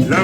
La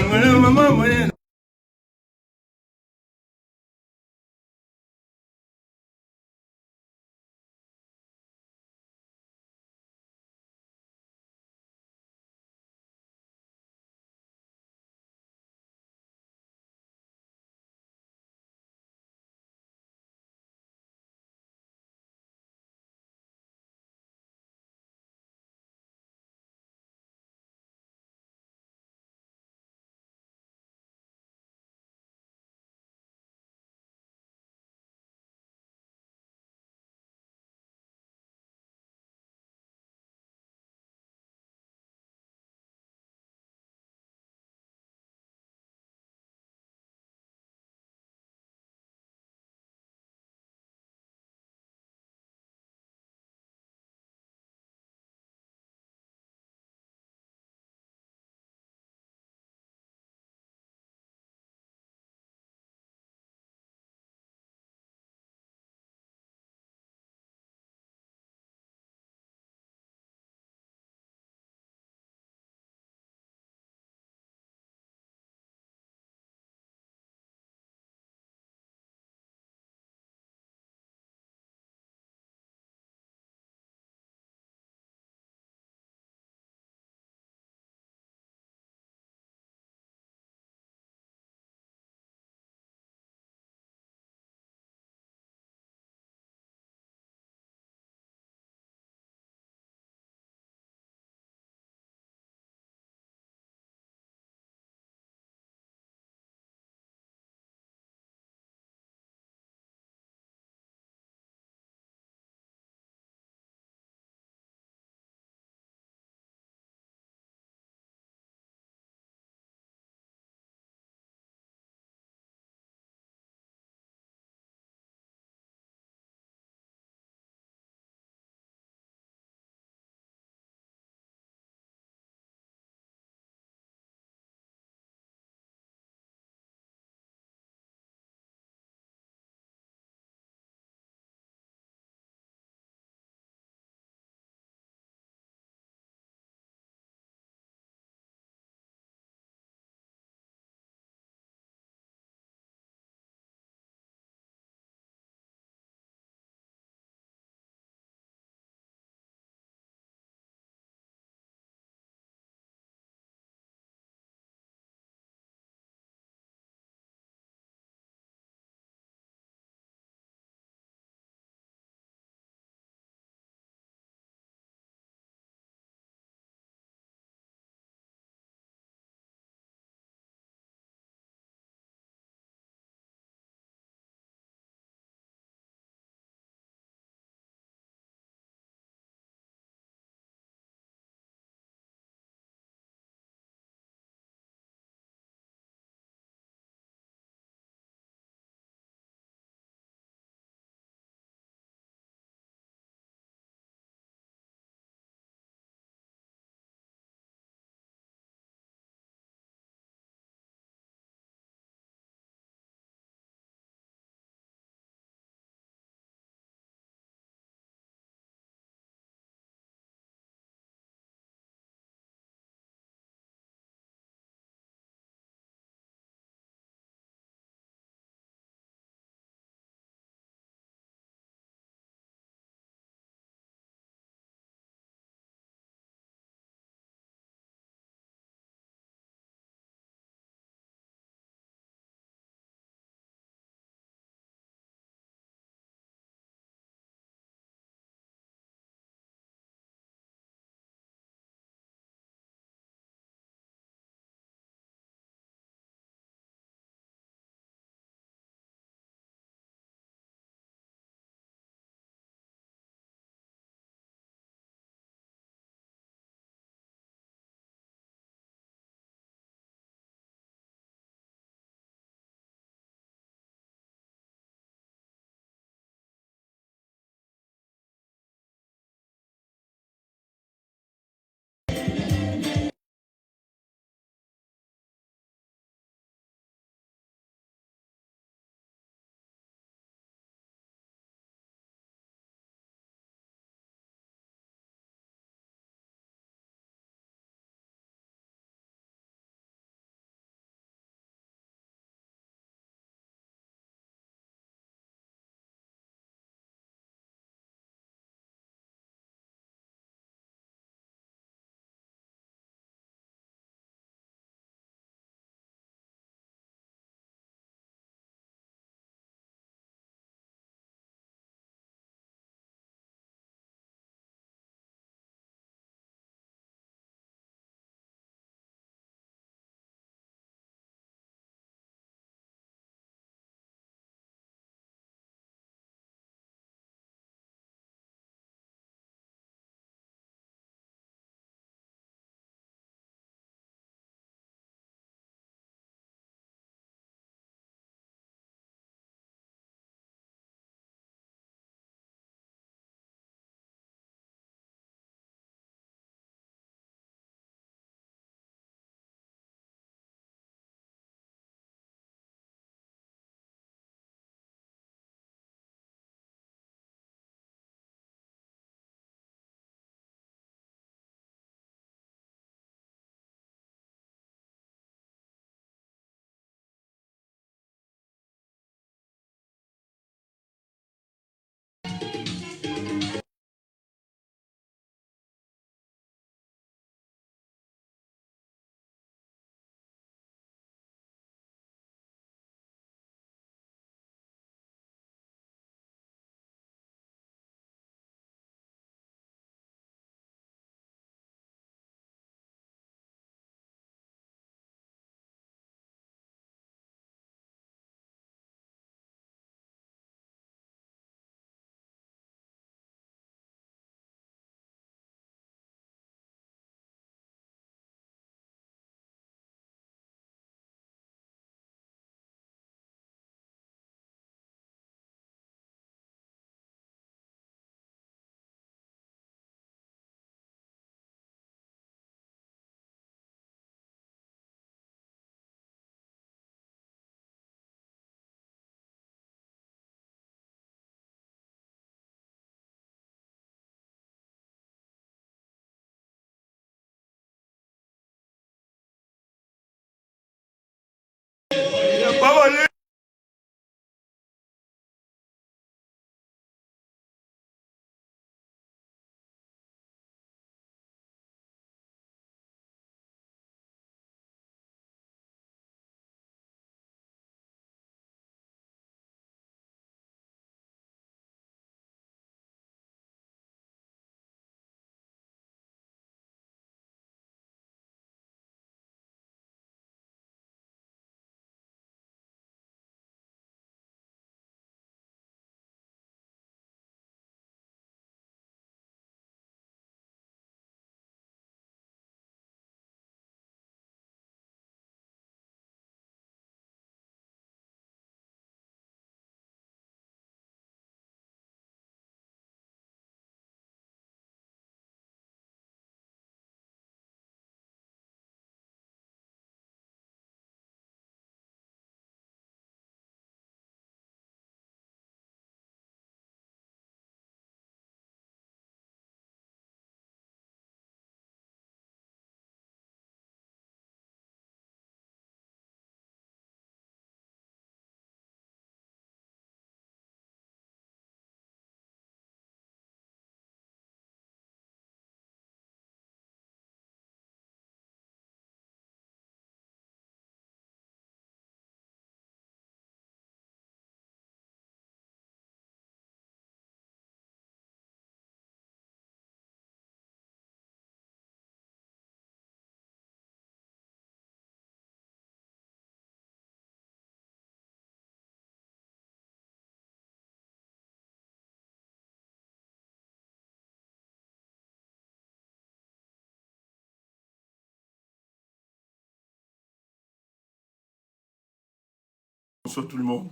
Bonsoir tout le monde.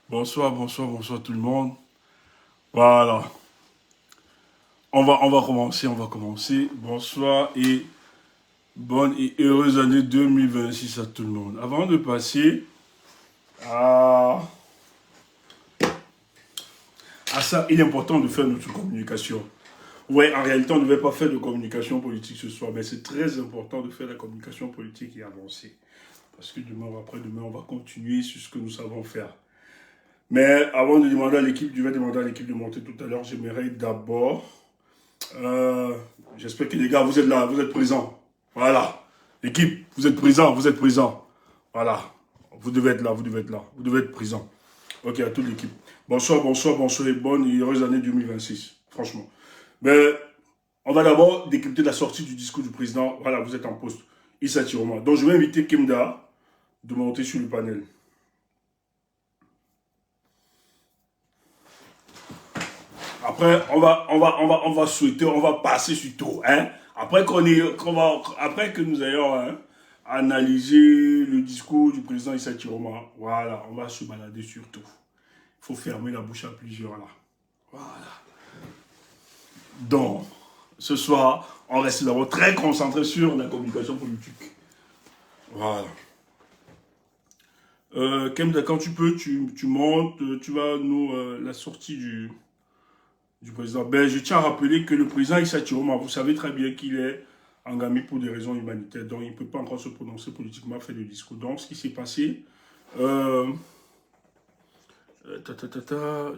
Bonsoir tout le monde. Voilà. On va commencer. Bonsoir et bonne et heureuse année 2026 à tout le monde. Avant de passer à, à ça, il est important de faire notre communication. Ouais, en réalité, on ne devait pas faire de communication politique ce soir, mais c'est très important de faire la communication politique et avancer. Parce que demain ou après-demain, on va continuer sur ce que nous savons faire. Mais avant de demander à l'équipe, je vais demander à l'équipe de monter tout à l'heure. J'aimerais d'abord, j'espère que les gars, vous êtes là, vous êtes présents. Voilà. L'équipe, vous êtes présents, vous êtes présents. Voilà. Vous devez être là, vous devez être là. Vous devez être présents. Ok, à toute l'équipe. Bonsoir et bonne et heureuse année 2026. Franchement. Mais on va d'abord décrypter la sortie du discours du président. Voilà, vous êtes en poste. Issa Tiroma. Donc je vais inviter Kemda de monter sur le panel. Après, on va souhaiter, on va passer sur tout, hein. Après après que nous ayons analysé le discours du président Issa Tiroma, voilà, on va se balader sur tout. Il faut fermer la bouche à plusieurs là. Voilà. Donc, ce soir, on reste d'abord très concentré sur la communication politique. Voilà. Kemda, quand tu peux, tu montes, tu vas nous la sortie du président. Ben, je tiens à rappeler que le président Issa Tiroma, vous savez très bien qu'il est engagé pour des raisons humanitaires, donc il ne peut pas encore se prononcer politiquement, faire de discours. Donc, ce qui s'est passé, je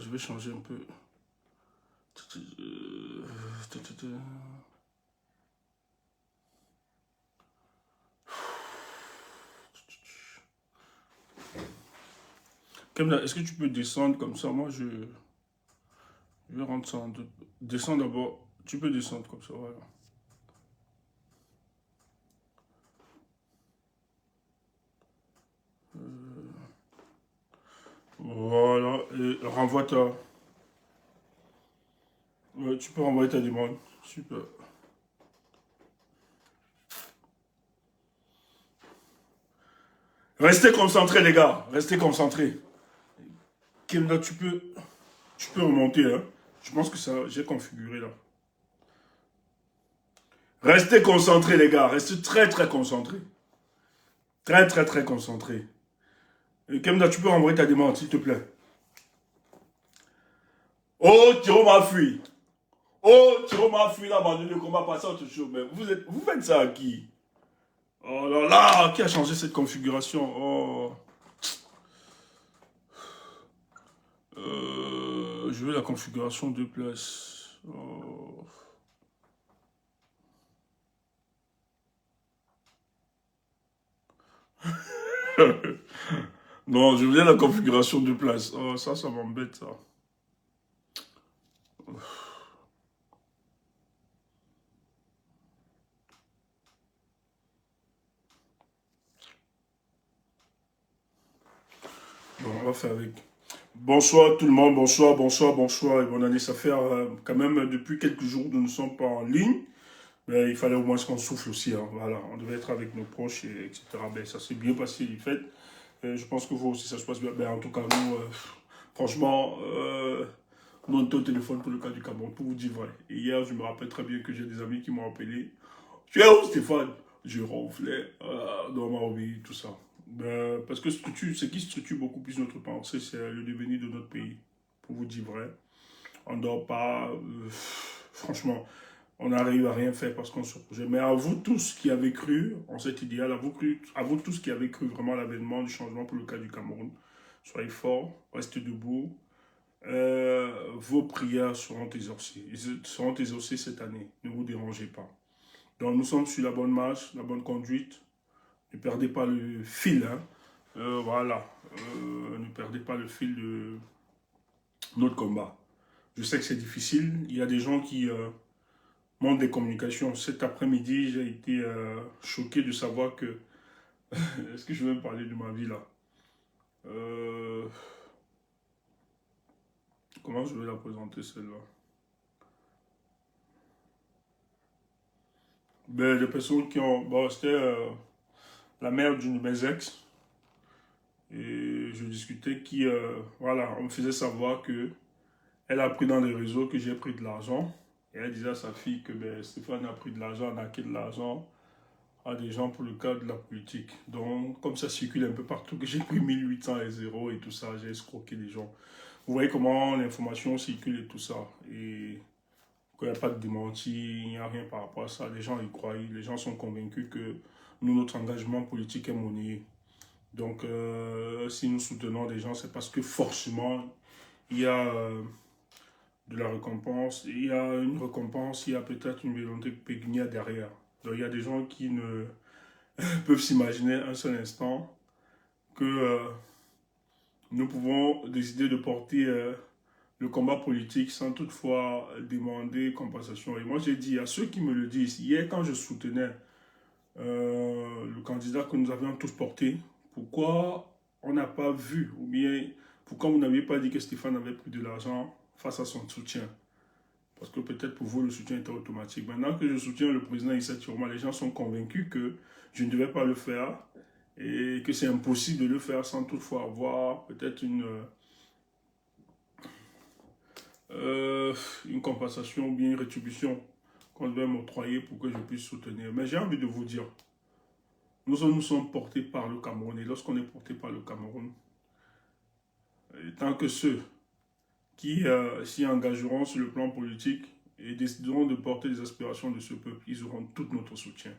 vais changer un peu. Kemla, est-ce que tu peux descendre comme ça? Moi, je vais rendre ça en deux. Descends d'abord. Tu peux descendre comme ça, voilà. Voilà, et renvoie ta... Ouais, tu peux renvoyer ta demande. Super. Restez concentrés, les gars. Restez concentrés. Kemla, tu peux remonter, hein. Je pense que ça, j'ai configuré là. Restez concentrés, les gars. Restez très concentrés. Très concentrés. Et Kemla, tu peux renvoyer ta demande, s'il te plaît. Oh, Thierry m'a fui. Oh, Thierry m'a fui, là, abandonné le combat, passer à autre chose. Mais vous faites ça à qui? Oh là là, qui a changé cette configuration? Oh. Je veux la configuration de place. Oh. Non, je voulais la configuration de place. Oh, ça m'embête, ça. Bon, on va faire avec. Bonsoir tout le monde, bonsoir et bonne année. Ça fait quand même depuis quelques jours que nous ne sommes pas en ligne. Mais il fallait au moins qu'on souffle aussi, hein. Voilà, on devait être avec nos proches, etc. Ben, ça s'est bien passé, les fêtes. Je pense que vous aussi, ça se passe bien. Ben, en tout cas, nous, franchement, nous, on était au téléphone pour le cas du Cameroun, pour vous dire vrai. Et hier, je me rappelle très bien que j'ai des amis qui m'ont appelé. Tu es où, Stéphane? Je ronflais dans ma vie, tout ça. Ben, parce que ce qui structure beaucoup plus notre pensée, c'est le devenir de notre pays. Pour vous dire vrai. On ne dort pas. Franchement, on n'arrive à rien faire parce qu'on se projette. Mais à vous tous qui avez cru en cet idéal, à vous tous qui avez cru vraiment à l'avènement du changement pour le cas du Cameroun, soyez forts, restez debout. Vos prières seront exaucées. Ils seront exaucées cette année. Ne vous dérangez pas. Donc nous sommes sur la bonne marche, la bonne conduite. Ne perdez pas le fil, hein. Voilà. Ne perdez pas le fil de notre combat. Je sais que c'est difficile. Il y a des gens qui montent des communications. Cet après-midi, j'ai été choqué de savoir que... Est-ce que je vais me parler de ma vie là? Comment je vais la présenter celle-là? Ben, des personnes qui ont... Bon, c'était la mère d'une de mes ex. Et je discutais qui, voilà, on me faisait savoir que elle a appris dans les réseaux que j'ai pris de l'argent. Et elle disait à sa fille que ben, Stéphane a pris de l'argent, a acquis de l'argent à des gens pour le cadre de la politique. Donc, comme ça circule un peu partout, que j'ai pris 1800 et 0 et tout ça, j'ai escroqué des gens. Vous voyez comment l'information circule et tout ça. Et qu'il n'y a pas de démenti, il n'y a rien par rapport à ça. Les gens y croient, les gens sont convaincus que nous, notre engagement politique est monnayé. Donc, si nous soutenons des gens, c'est parce que forcément, il y a de la récompense, il y a une récompense, il y a peut-être une volonté pécuniaire derrière. Donc, il y a des gens qui ne peuvent s'imaginer un seul instant que nous pouvons décider de porter le combat politique sans toutefois demander compensation. Et moi, j'ai dit à ceux qui me le disent, hier, quand je soutenais le candidat que nous avions tous porté, pourquoi on n'a pas vu, ou bien pourquoi vous n'aviez pas dit que Stéphane avait pris de l'argent face à son soutien? Parce que peut-être pour vous, le soutien était automatique. Maintenant que je soutiens le président Issa Chiroma, les gens sont convaincus que je ne devais pas le faire et que c'est impossible de le faire sans toutefois avoir peut-être une compensation ou bien une rétribution qu'on devait m'octroyer pour que je puisse soutenir. Mais j'ai envie de vous dire, nous sommes portés par le Cameroun. Et lorsqu'on est porté par le Cameroun, tant que ceux qui s'y engageront sur le plan politique et décideront de porter les aspirations de ce peuple, ils auront tout notre soutien.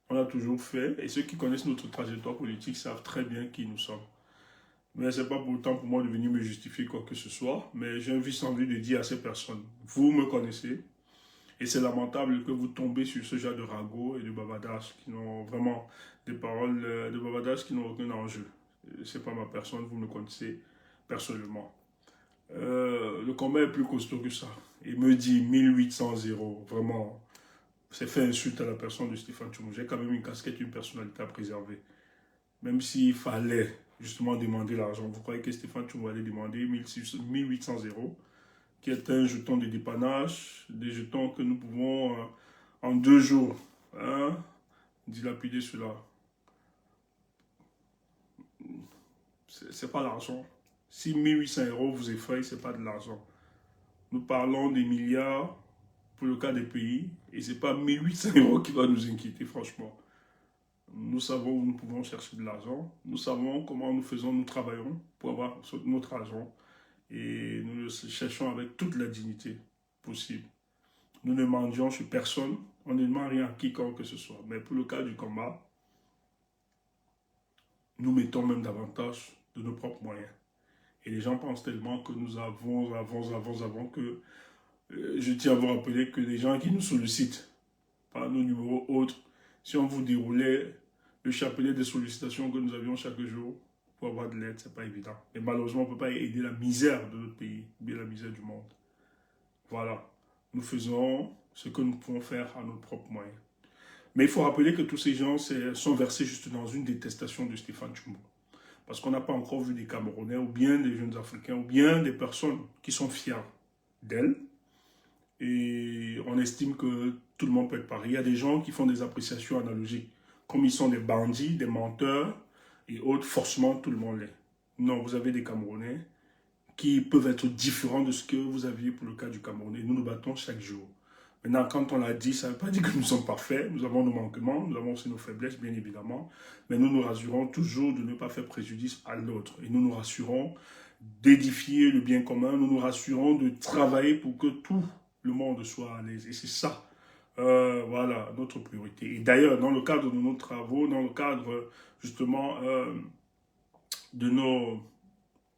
On l'a toujours fait, et ceux qui connaissent notre trajectoire politique savent très bien qui nous sommes. Mais ce n'est pas pour autant pour moi de venir me justifier quoi que ce soit, mais j'ai juste envie de dire à ces personnes, vous me connaissez, et c'est lamentable que vous tombez sur ce genre de ragots et de bavardage qui n'ont vraiment des paroles de bavardage qui n'ont aucun enjeu. Ce n'est pas ma personne, vous me connaissez personnellement. Le combat est plus costaud que ça. Il me dit 1800 vraiment, c'est fait insulte à la personne de Stéphane Tchoumou. J'ai quand même une casquette, une personnalité à préserver. Même s'il fallait justement demander l'argent, vous croyez que Stéphane Tchoumou allait demander 1800 qui est un jeton de dépannage, des jetons que nous pouvons en 2 jours dilapider cela. C'est pas l'argent. Si 1800 vous effraie, ce n'est pas de l'argent. Nous parlons des milliards pour le cas des pays et ce n'est pas 1800 qui va nous inquiéter, franchement. Nous savons où nous pouvons chercher de l'argent. Nous savons comment nous travaillons pour avoir notre argent. Et nous le cherchons avec toute la dignité possible. Nous ne mendions sur personne. On ne demande rien à quiconque que ce soit. Mais pour le cas du combat, nous mettons même davantage de nos propres moyens. Et les gens pensent tellement que nous avons que je tiens à vous rappeler que les gens qui nous sollicitent par nos numéros autres, si on vous déroulait le chapelet de sollicitations que nous avions chaque jour pour avoir de l'aide, ce n'est pas évident. Et malheureusement, on ne peut pas aider la misère de notre pays, bien la misère du monde. Voilà. Nous faisons ce que nous pouvons faire à notre propre moyen. Mais il faut rappeler que tous ces gens sont versés juste dans une détestation de Stéphane Tchoumou. Parce qu'on n'a pas encore vu des Camerounais ou bien des jeunes Africains ou bien des personnes qui sont fiers d'elle. Et on estime que tout le monde peut être pareil. Il y a des gens qui font des appréciations analogiques. Comme ils sont des bandits, des menteurs et autres, forcément tout le monde l'est. Non, vous avez des Camerounais qui peuvent être différents de ce que vous aviez pour le cas du Cameroun. Et nous nous battons chaque jour. Maintenant, quand on l'a dit, ça ne veut pas dire que nous sommes parfaits. Nous avons nos manquements, nous avons aussi nos faiblesses, bien évidemment. Mais nous nous rassurons toujours de ne pas faire préjudice à l'autre. Et nous nous rassurons d'édifier le bien commun. Nous nous rassurons de travailler pour que tout le monde soit à l'aise. Et c'est ça, voilà, notre priorité. Et d'ailleurs, dans le cadre de nos travaux, dans le cadre, justement, de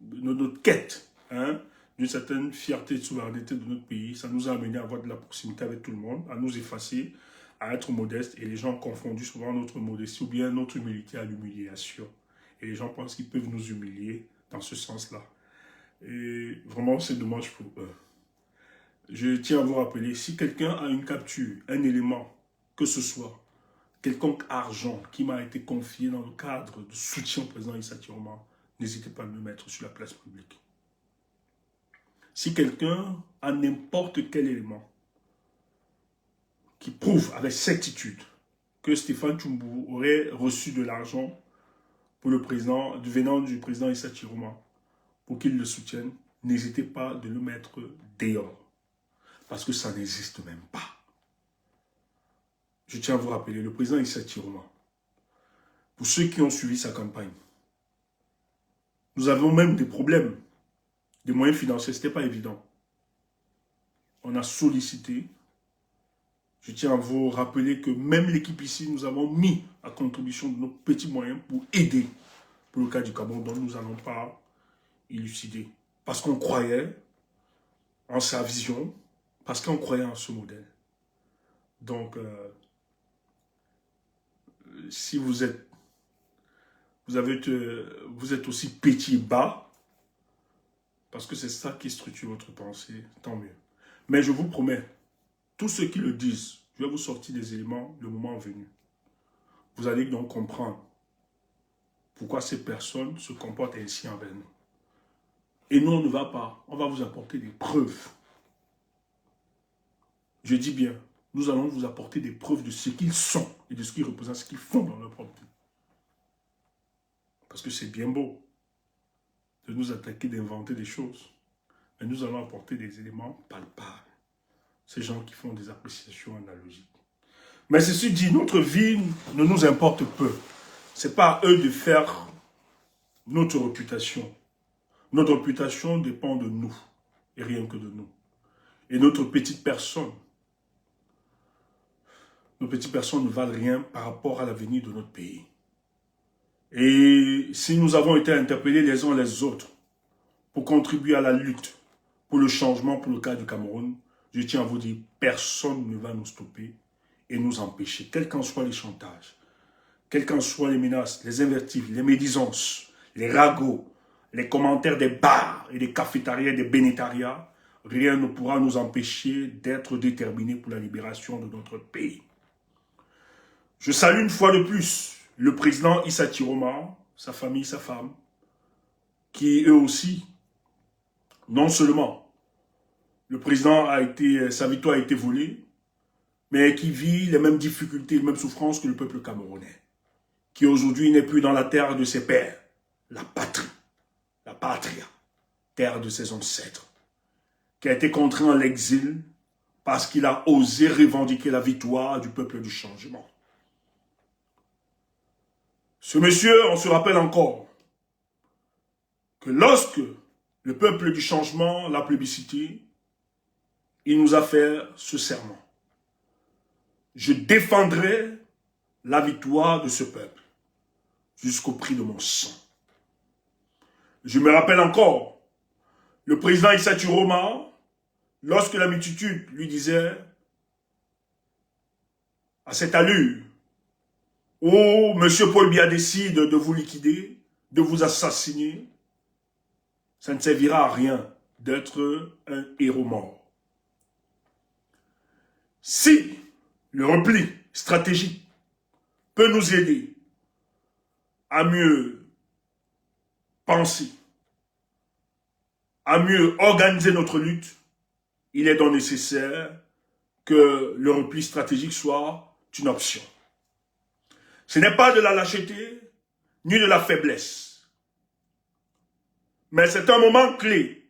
notre quête, d'une certaine fierté de souveraineté de notre pays, ça nous a amené à avoir de la proximité avec tout le monde, à nous effacer, à être modestes. Et les gens confondent souvent notre modestie ou bien notre humilité à l'humiliation. Et les gens pensent qu'ils peuvent nous humilier dans ce sens-là. Et vraiment, c'est dommage pour eux. Je tiens à vous rappeler, si quelqu'un a une capture, un élément, que ce soit, quelconque argent qui m'a été confié dans le cadre de soutien au président Issa Chiroma, n'hésitez pas à me mettre sur la place publique. Si quelqu'un a n'importe quel élément qui prouve avec certitude que Stéphane Tchoumou aurait reçu de l'argent pour le président, venant du président Issa Chiroma, pour qu'il le soutienne, n'hésitez pas de le mettre dehors. Parce que ça n'existe même pas. Je tiens à vous rappeler, le président Issa Chiroma, pour ceux qui ont suivi sa campagne, nous avons même des problèmes, des moyens financiers, ce n'était pas évident. On a sollicité. Je tiens à vous rappeler que même l'équipe ici, nous avons mis à contribution de nos petits moyens pour aider pour le cas du Cameroun, dont nous n'allons pas élucider. Parce qu'on croyait en sa vision, parce qu'on croyait en ce modèle. Donc, si vous êtes aussi petit et bas, parce que c'est ça qui structure votre pensée, tant mieux. Mais je vous promets, tous ceux qui le disent, je vais vous sortir des éléments le moment venu. Vous allez donc comprendre pourquoi ces personnes se comportent ainsi envers nous. Et nous, on ne va pas. On va vous apporter des preuves. Je dis bien, nous allons vous apporter des preuves de ce qu'ils sont et de ce qu'ils représentent, ce qu'ils font dans leur propre vie. Parce que c'est bien beau de nous attaquer, d'inventer des choses. Mais nous allons apporter des éléments palpables. Ces gens qui font des appréciations analogiques. Mais ceci dit, notre vie ne nous importe peu. Ce n'est pas à eux de faire notre réputation. Notre réputation dépend de nous, et rien que de nous. Et notre petite personne, nos petites personnes ne valent rien par rapport à l'avenir de notre pays. Et si nous avons été interpellés les uns les autres pour contribuer à la lutte, pour le changement, pour le cas du Cameroun, je tiens à vous dire, personne ne va nous stopper et nous empêcher, quels qu'en soient les chantages, quelles qu'en soient les menaces, les invectives, les médisances, les ragots, les commentaires des bars et des cafétérias et des bénétariats, rien ne pourra nous empêcher d'être déterminés pour la libération de notre pays. Je salue une fois de plus le président Issa Chiroma, sa famille, sa femme, qui eux aussi, non seulement le président sa victoire a été volée, mais qui vit les mêmes difficultés, les mêmes souffrances que le peuple camerounais, qui aujourd'hui n'est plus dans la terre de ses pères, la patrie, la patria, terre de ses ancêtres, qui a été contraint à l'exil parce qu'il a osé revendiquer la victoire du peuple du changement. Ce monsieur, on se rappelle encore que lorsque le peuple du changement l'a plébiscité, il nous a fait ce serment. Je défendrai la victoire de ce peuple jusqu'au prix de mon sang. Je me rappelle encore le président Issa Chiroma, lorsque la multitude lui disait à cette allure, « Oh, monsieur Paul Biya décide de vous liquider, de vous assassiner, ça ne servira à rien d'être un héros mort. » Si le repli stratégique peut nous aider à mieux penser, à mieux organiser notre lutte, il est donc nécessaire que le repli stratégique soit une option. Ce n'est pas de la lâcheté, ni de la faiblesse. Mais c'est un moment clé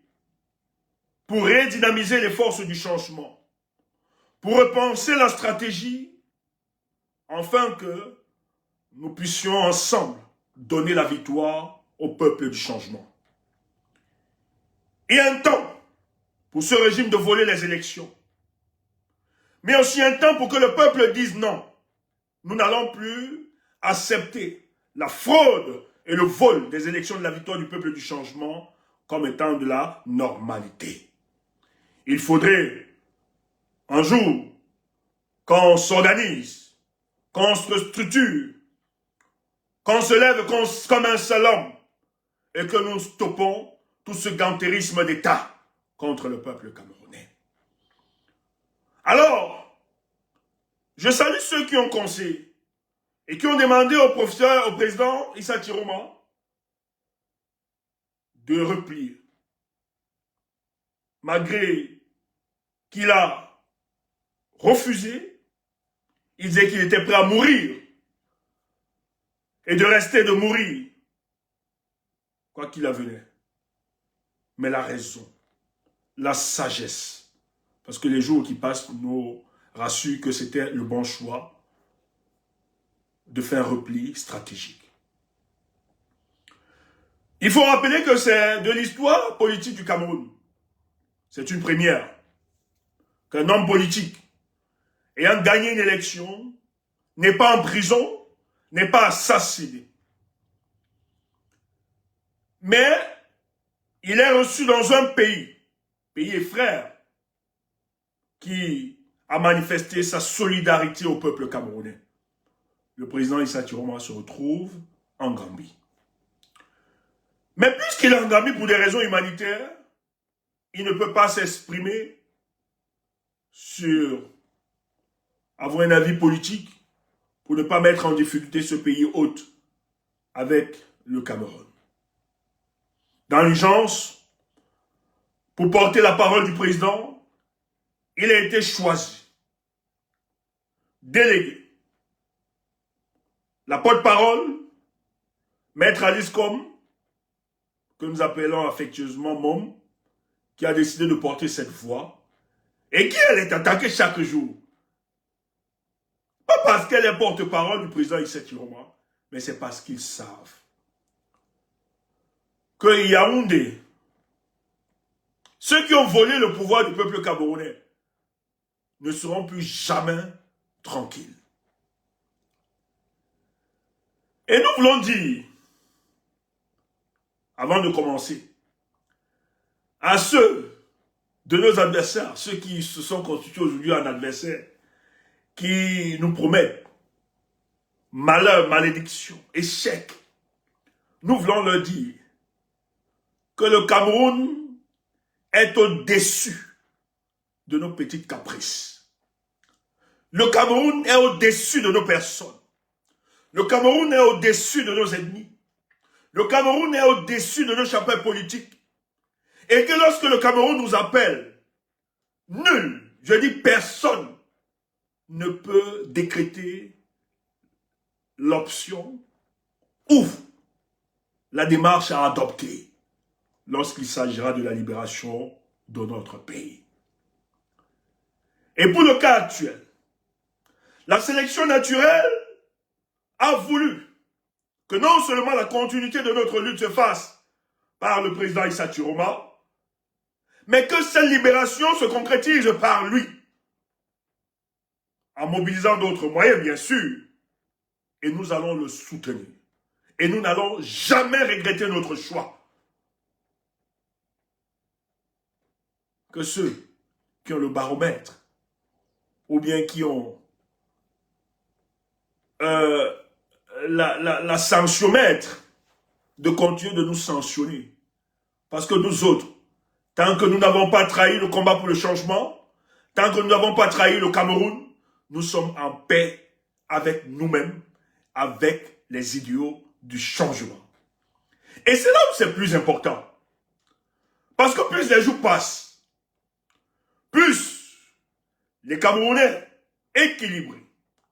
pour redynamiser les forces du changement, pour repenser la stratégie, afin que nous puissions ensemble donner la victoire au peuple du changement. Et un temps pour ce régime de voler les élections, mais aussi un temps pour que le peuple dise non, nous n'allons plus accepter la fraude et le vol des élections de la victoire du peuple du changement comme étant de la normalité. Il faudrait un jour qu'on s'organise, qu'on se structure, qu'on se lève comme un seul homme et que nous stoppons tout ce gantérisme d'État contre le peuple camerounais. Alors, je salue ceux qui ont conseillé et qui ont demandé au président Issa Chiroma de replier. Malgré qu'il a refusé, il disait qu'il était prêt à mourir et de rester de mourir quoi qu'il advenait. Mais la raison, la sagesse. Parce que les jours qui passent nous rassurent que c'était le bon choix de faire un repli stratégique. Il faut rappeler que c'est de l'histoire politique du Cameroun. C'est une première. Qu'un homme politique ayant gagné une élection n'est pas en prison, n'est pas assassiné. Mais il est reçu dans un pays et frère, qui a manifesté sa solidarité au peuple camerounais. Le président Issa Tiroma se retrouve en Gambie. Mais puisqu'il est en Gambie pour des raisons humanitaires, il ne peut pas s'exprimer sur avoir un avis politique pour ne pas mettre en difficulté ce pays hôte avec le Cameroun. Dans l'urgence, pour porter la parole du président, il a été choisi, délégué. La porte-parole, Maître Alice Com, que nous appelons affectueusement Mom, qui a décidé de porter cette voix, et qui elle est attaquée chaque jour. Pas parce qu'elle est porte-parole du président Issa Tiroma, mais c'est parce qu'ils savent que Yaoundé, ceux qui ont volé le pouvoir du peuple camerounais, ne seront plus jamais tranquilles. Et nous voulons dire, avant de commencer, à ceux de nos adversaires, ceux qui se sont constitués aujourd'hui en adversaires, qui nous promettent malheur, malédiction, échec, nous voulons leur dire que le Cameroun est au-dessus de nos petites caprices. Le Cameroun est au-dessus de nos personnes. Le Cameroun est au-dessus de nos ennemis. Le Cameroun est au-dessus de nos chapelles politiques. Et que lorsque le Cameroun nous appelle, nul, je dis personne, ne peut décréter l'option ou la démarche à adopter lorsqu'il s'agira de la libération de notre pays. Et pour le cas actuel, la sélection naturelle a voulu que non seulement la continuité de notre lutte se fasse par le président Issa Tiroma, mais que cette libération se concrétise par lui, en mobilisant d'autres moyens, bien sûr, et nous allons le soutenir. Et nous n'allons jamais regretter notre choix. Que ceux qui ont le baromètre, ou bien qui ont la sanctiomètre de continuer de nous sanctionner. Parce que nous autres, tant que nous n'avons pas trahi le combat pour le changement, tant que nous n'avons pas trahi le Cameroun, nous sommes en paix avec nous-mêmes, avec les idéaux du changement. Et c'est là où c'est plus important. Parce que plus les jours passent, plus les Camerounais équilibrés,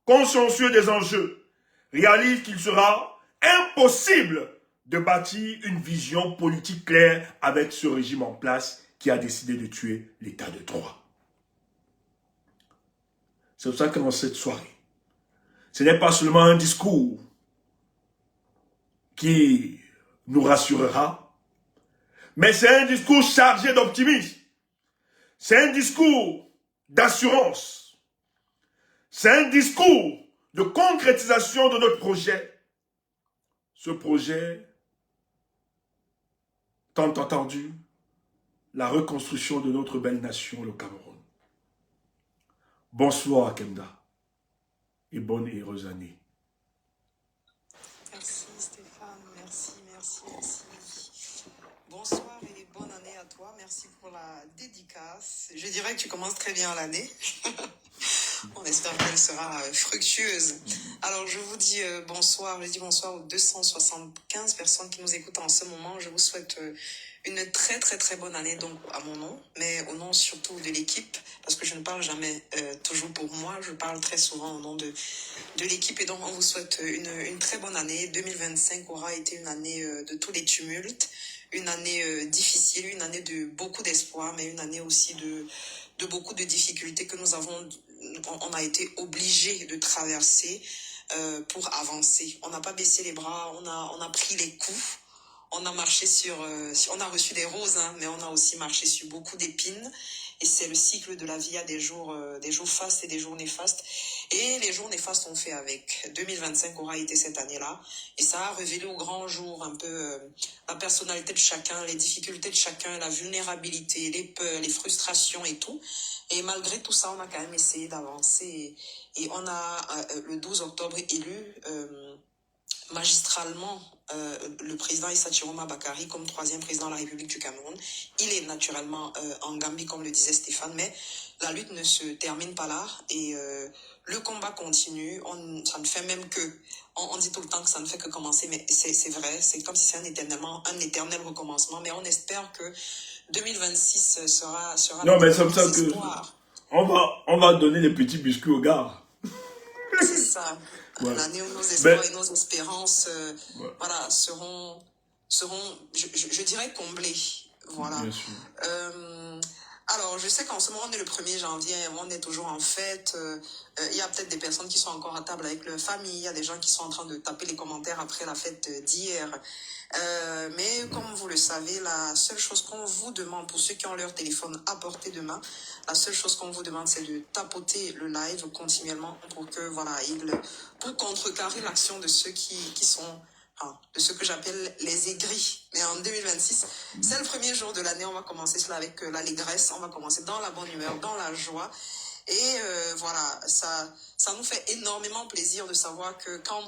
consciencieux des enjeux, réalisent qu'il sera impossible de bâtir une vision politique claire avec ce régime en place qui a décidé de tuer l'état de droit. C'est pour ça que dans cette soirée, ce n'est pas seulement un discours qui nous rassurera, mais c'est un discours chargé d'optimisme. C'est un discours d'assurance. C'est un discours de concrétisation de notre projet. Ce projet, tant entendu, la reconstruction de notre belle nation, le Cameroun. Bonsoir Kemda et bonne et heureuse année. Merci Stéphane, merci. Bonsoir et bonne année à toi, merci pour la dédicace. Je dirais que tu commences très bien l'année. On espère qu'elle sera fructueuse. Alors, je vous dis bonsoir. Je dis bonsoir aux 275 personnes qui nous écoutent en ce moment. Je vous souhaite une très, très, très bonne année, donc à mon nom, mais au nom surtout de l'équipe, parce que je ne parle jamais toujours pour moi. Je parle très souvent au nom de l'équipe. Et donc, on vous souhaite une très bonne année. 2025 aura été une année de tous les tumultes, une année difficile, une année de beaucoup d'espoir, mais une année aussi de beaucoup de difficultés que on a été obligé de traverser pour avancer. On n'a pas baissé les bras, on a pris les coups, on a marché on a reçu des roses, hein, mais on a aussi marché sur beaucoup d'épines. Et c'est le cycle de la vie, il y a des jours fastes et des jours néfastes. Et les jours néfastes ont fait avec. 2025 aura été cette année-là. Et ça a révélé au grand jour un peu la personnalité de chacun, les difficultés de chacun, la vulnérabilité, les peurs, les frustrations et tout. Et malgré tout ça, on a quand même essayé d'avancer. Et on a, le 12 octobre, élu magistralement le président Issa Chiroma Bakary comme troisième président de la République du Cameroun. Il est naturellement en Gambie, comme le disait Stéphane, mais la lutte ne se termine pas là et le combat continue. Ça ne fait même que... On dit tout le temps que ça ne fait que commencer, mais c'est vrai. C'est comme si c'est un éternel recommencement, mais on espère que 2026 sera Non, mais c'est comme ça que espoirs. on va donner les petits biscuits aux gars. C'est ça. Ouais. L'année où nos espoirs Mais, et nos espérances ouais, voilà, seront je dirais, comblés. Voilà. bien sûr. Alors, je sais qu'en ce moment, on est le 1er janvier, on est toujours en fête. Il y a peut-être des personnes qui sont encore à table avec leur famille. Il y a des gens qui sont en train de taper les commentaires après la fête d'hier. Mais comme vous le savez, la seule chose qu'on vous demande, pour ceux qui ont leur téléphone à portée de main, la seule chose qu'on vous demande, c'est de tapoter le live continuellement pour que, voilà, pour contrecarrer l'action de ceux qui sont, enfin, de ce que j'appelle les aigris. Mais en 2026, c'est le premier jour de l'année, on va commencer cela avec l'allégresse, on va commencer dans la bonne humeur, dans la joie. Et voilà, ça nous fait énormément plaisir de savoir que quand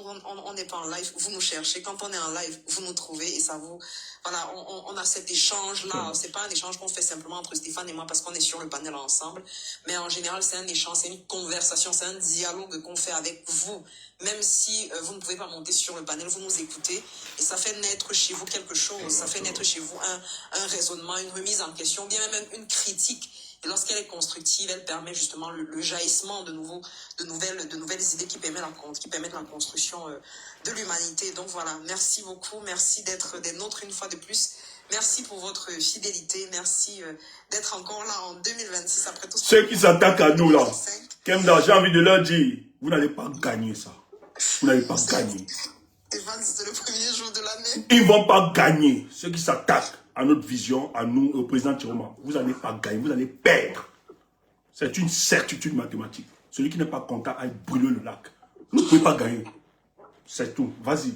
on n'est pas en live, vous nous cherchez. Quand on est en live, vous nous trouvez et ça vous... Voilà, on a cet échange-là. C'est pas un échange qu'on fait simplement entre Stéphane et moi parce qu'on est sur le panel ensemble. Mais en général, c'est un échange, c'est une conversation, c'est un dialogue qu'on fait avec vous. Même si vous ne pouvez pas monter sur le panel, vous nous écoutez. Et ça fait naître chez vous quelque chose. Ça fait naître chez vous un raisonnement, une remise en question, bien même une critique. Et lorsqu'elle est constructive, elle permet justement le jaillissement de nouvelles idées qui permettent la construction de l'humanité. Donc voilà, merci beaucoup, merci d'être des nôtres une fois de plus. Merci pour votre fidélité, merci d'être encore là en 2026 après tout ce Ceux qui s'attaquent à nous là, 2025. Kemda, j'ai envie de leur dire, vous n'allez pas gagner ça. Vous n'allez pas gagner. Stéphane, c'est le premier jour de l'année. Ils ne vont pas gagner. Ceux qui s'attaquent à notre vision, à nous, au président Chiroma, vous n'allez pas gagner, vous allez perdre. C'est une certitude mathématique. Celui qui n'est pas content aille brûler le lac. Vous ne pouvez pas gagner. C'est tout. Vas-y.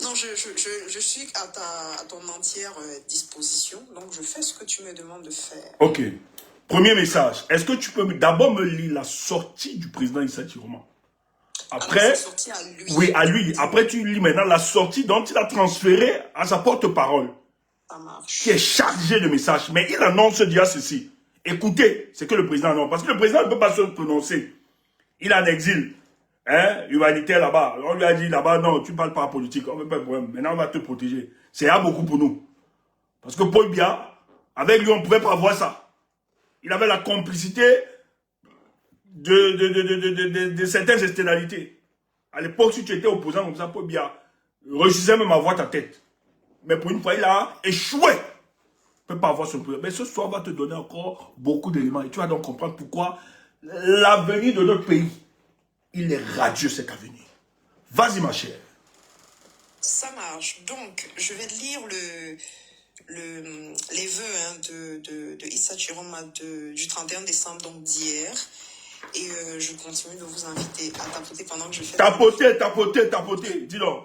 Non, je suis à ton entière disposition, donc je fais ce que tu me demandes de faire. Ok. Premier message. Est-ce que tu peux d'abord me lire la sortie du président Issa Chiroma? Après, alors, c'est sorti à lui. Oui, à lui. Après, tu lis maintenant la sortie dont il a transféré à sa porte-parole, Ça marche. qui est chargé de messages. Mais il annonce déjà ceci. Écoutez ce que le président annonce. Parce que le président ne peut pas se prononcer. Il est en exil. Hein? Humanitaire là-bas. On lui a dit là-bas, non, tu ne parles pas politique. On ne veut pas de problème. Maintenant, on va te protéger. C'est à beaucoup pour nous. Parce que Paul Biya, avec lui, on ne pouvait pas voir ça. Il avait la complicité de certaines externalités. À l'époque, si tu étais opposant comme ça, Paul Biya refusait même à voir ta tête. Mais pour une fois, il a échoué. Il ne peut pas avoir son pouvoir. Mais ce soir, on va te donner encore beaucoup d'éléments. Et tu vas donc comprendre pourquoi l'avenir de notre pays, il est radieux cet avenir. Vas-y, ma chère. Ça marche. Donc, je vais lire les vœux de Issa Chiroma du 31 décembre, donc d'hier. Et je continue de vous inviter à tapoter pendant que je fais... Tapoter. Dis donc.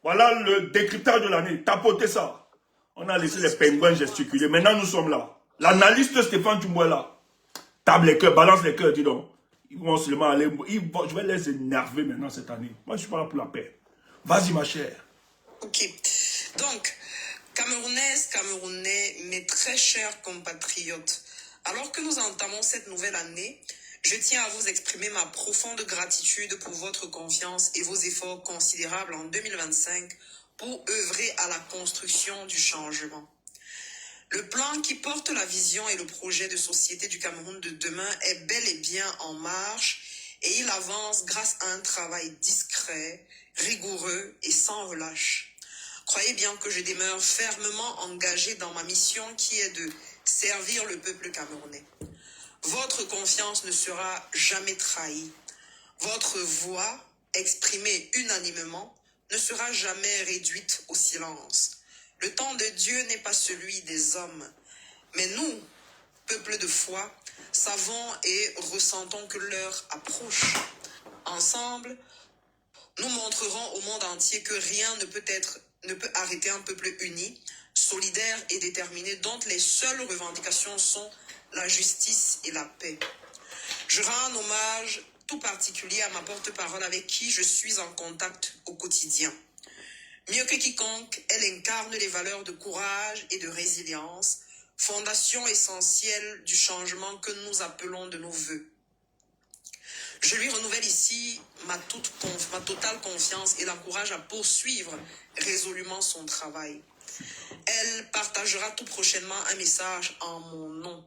Voilà le décryptage de l'année. Tapoter ça. On a laissé les pingouins gesticuler. Maintenant, nous sommes là. L'analyste Stéphane Tumbois là. Table les cœurs, balance les cœurs, dis donc. Ils vont seulement aller... je vais les énerver maintenant cette année. Moi, je suis pas là pour la paix. Vas-y, ma chère. Ok. Donc, Camerounaises, Camerounais, mes très chers compatriotes, alors que nous entamons cette nouvelle année, Je tiens à vous exprimer ma profonde gratitude pour votre confiance et vos efforts considérables en 2025 pour œuvrer à la construction du changement. Le plan qui porte la vision et le projet de société du Cameroun de demain est bel et bien en marche et il avance grâce à un travail discret, rigoureux et sans relâche. Croyez bien que je demeure fermement engagé dans ma mission qui est de servir le peuple camerounais. Votre confiance ne sera jamais trahie. Votre voix, exprimée unanimement, ne sera jamais réduite au silence. Le temps de Dieu n'est pas celui des hommes. Mais nous, peuple de foi, savons et ressentons que l'heure approche. Ensemble, nous montrerons au monde entier que rien ne peut arrêter un peuple uni, solidaire et déterminé, dont les seules revendications sont la justice et la paix. Je rends un hommage tout particulier à ma porte-parole avec qui je suis en contact au quotidien. Mieux que quiconque, elle incarne les valeurs de courage et de résilience, fondation essentielle du changement que nous appelons de nos vœux. Je lui renouvelle ici ma totale confiance et l'encourage à poursuivre résolument son travail. Elle partagera tout prochainement un message en mon nom.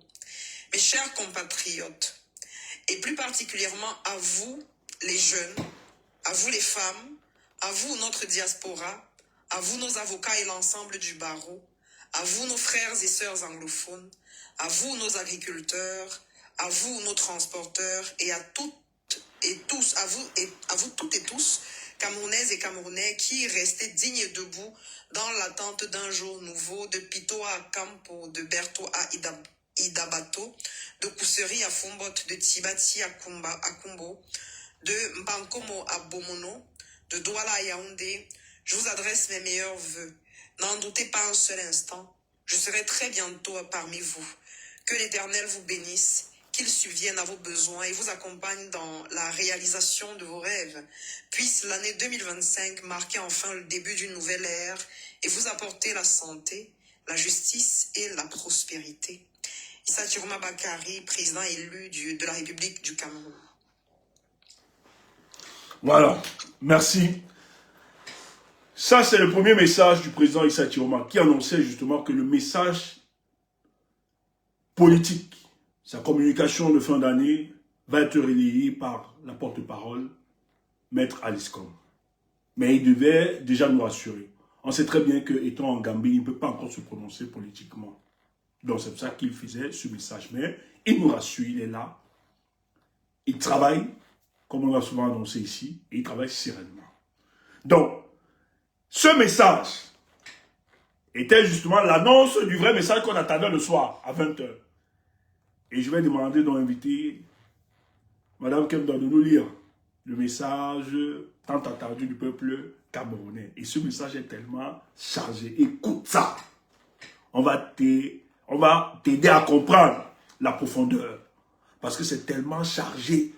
Mes chers compatriotes, et plus particulièrement à vous, les jeunes, à vous les femmes, à vous notre diaspora, à vous nos avocats et l'ensemble du barreau, à vous nos frères et sœurs anglophones, à vous nos agriculteurs, à vous nos transporteurs et à toutes et tous, à vous toutes et tous, Camerounaises et Camerounais qui restez dignes et debout dans l'attente d'un jour nouveau, de Pito à Campo, de Berto à Idabato, de Kouseri à Fombot, de Tibati à Kumbo, de Mbankomo à Bomono, de Douala à Yaoundé. Je vous adresse mes meilleurs vœux. N'en doutez pas un seul instant, je serai très bientôt parmi vous. Que l'Éternel vous bénisse, qu'il subvienne à vos besoins et vous accompagne dans la réalisation de vos rêves. Puisse l'année 2025 marquer enfin le début d'une nouvelle ère et vous apporter la santé, la justice et la prospérité. Issa Tiroma Bakari, président élu de la République du Cameroun. Voilà, merci. Ça, c'est le premier message du président Issa Tiroma qui annonçait justement que le message politique, sa communication de fin d'année, va être relayée par la porte-parole, Maître Alice Com. Mais il devait déjà nous rassurer. On sait très bien qu'étant en Gambie, il ne peut pas encore se prononcer politiquement. Donc c'est pour ça qu'il faisait ce message. Mais il nous rassure, il est là. Il travaille, comme on l'a souvent annoncé ici, et il travaille sereinement. Donc, ce message était justement l'annonce du vrai message qu'on attendait le soir, à 20h. Et je vais demander d'inviter Madame Kemda de nous lire le message tant attendu du peuple camerounais. Et ce message est tellement chargé. Écoute ça. On va t'aider à comprendre la profondeur. Parce que c'est tellement chargé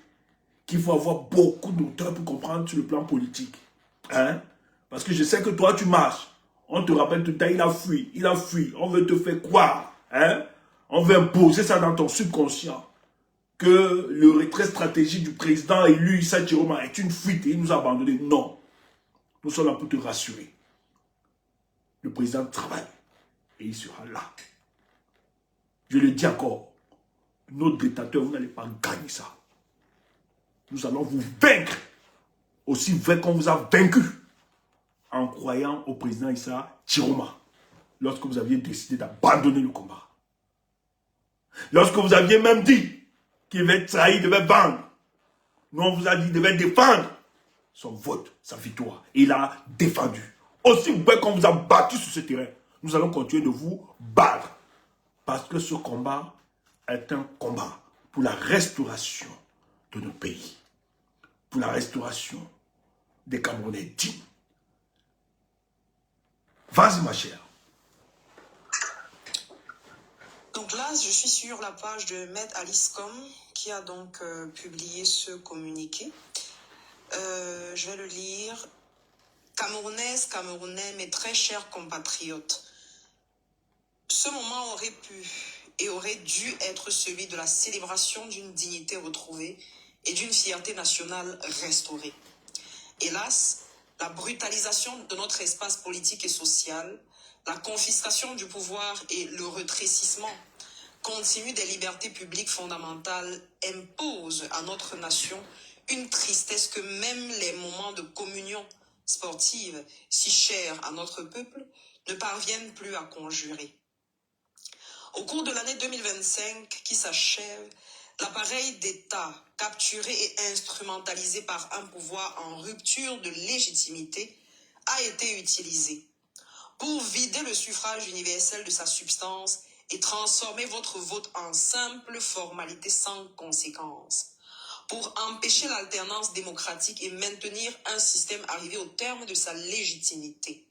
qu'il faut avoir beaucoup d'auteur pour comprendre sur le plan politique. Hein? Parce que je sais que toi, tu marches. On te rappelle tout le temps, il a fui. On veut te faire croire. Hein? On veut imposer ça dans ton subconscient. Que le retrait stratégique du président élu Issa Tiroma est une fuite et il nous a abandonnés. Non. Nous sommes là pour te rassurer. Le président travaille et il sera là. Je le dis encore. Notre dictateur, vous n'allez pas gagner ça. Nous allons vous vaincre aussi vrai qu'on vous a vaincu en croyant au président Issa Tiroma lorsque vous aviez décidé d'abandonner le combat. Lorsque vous aviez même dit qu'il devait trahir, il devait vendre. Nous, on vous a dit qu'il devait défendre son vote, sa victoire. Et il a défendu. Aussi bien qu'on vous a battu sur ce terrain, nous allons continuer de vous battre. Parce que ce combat est un combat pour la restauration de nos pays. Pour la restauration des Camerounais dignes. Vas-y, ma chère. Donc là, je suis sur la page de Maître Alice Com qui a donc publié ce communiqué. Je vais le lire. Camerounaises, Camerounais, mes très chers compatriotes, ce moment aurait pu et aurait dû être celui de la célébration d'une dignité retrouvée et d'une fierté nationale restaurée. Hélas, la brutalisation de notre espace politique et social, la confiscation du pouvoir et le rétrécissement continu des libertés publiques fondamentales imposent à notre nation une tristesse que même les moments de communion sportive, si chers à notre peuple, ne parviennent plus à conjurer. Au cours de l'année 2025 qui s'achève, l'appareil d'État capturé et instrumentalisé par un pouvoir en rupture de légitimité a été utilisé pour vider le suffrage universel de sa substance et transformer votre vote en simple formalité sans conséquence, pour empêcher l'alternance démocratique et maintenir un système arrivé au terme de sa légitimité,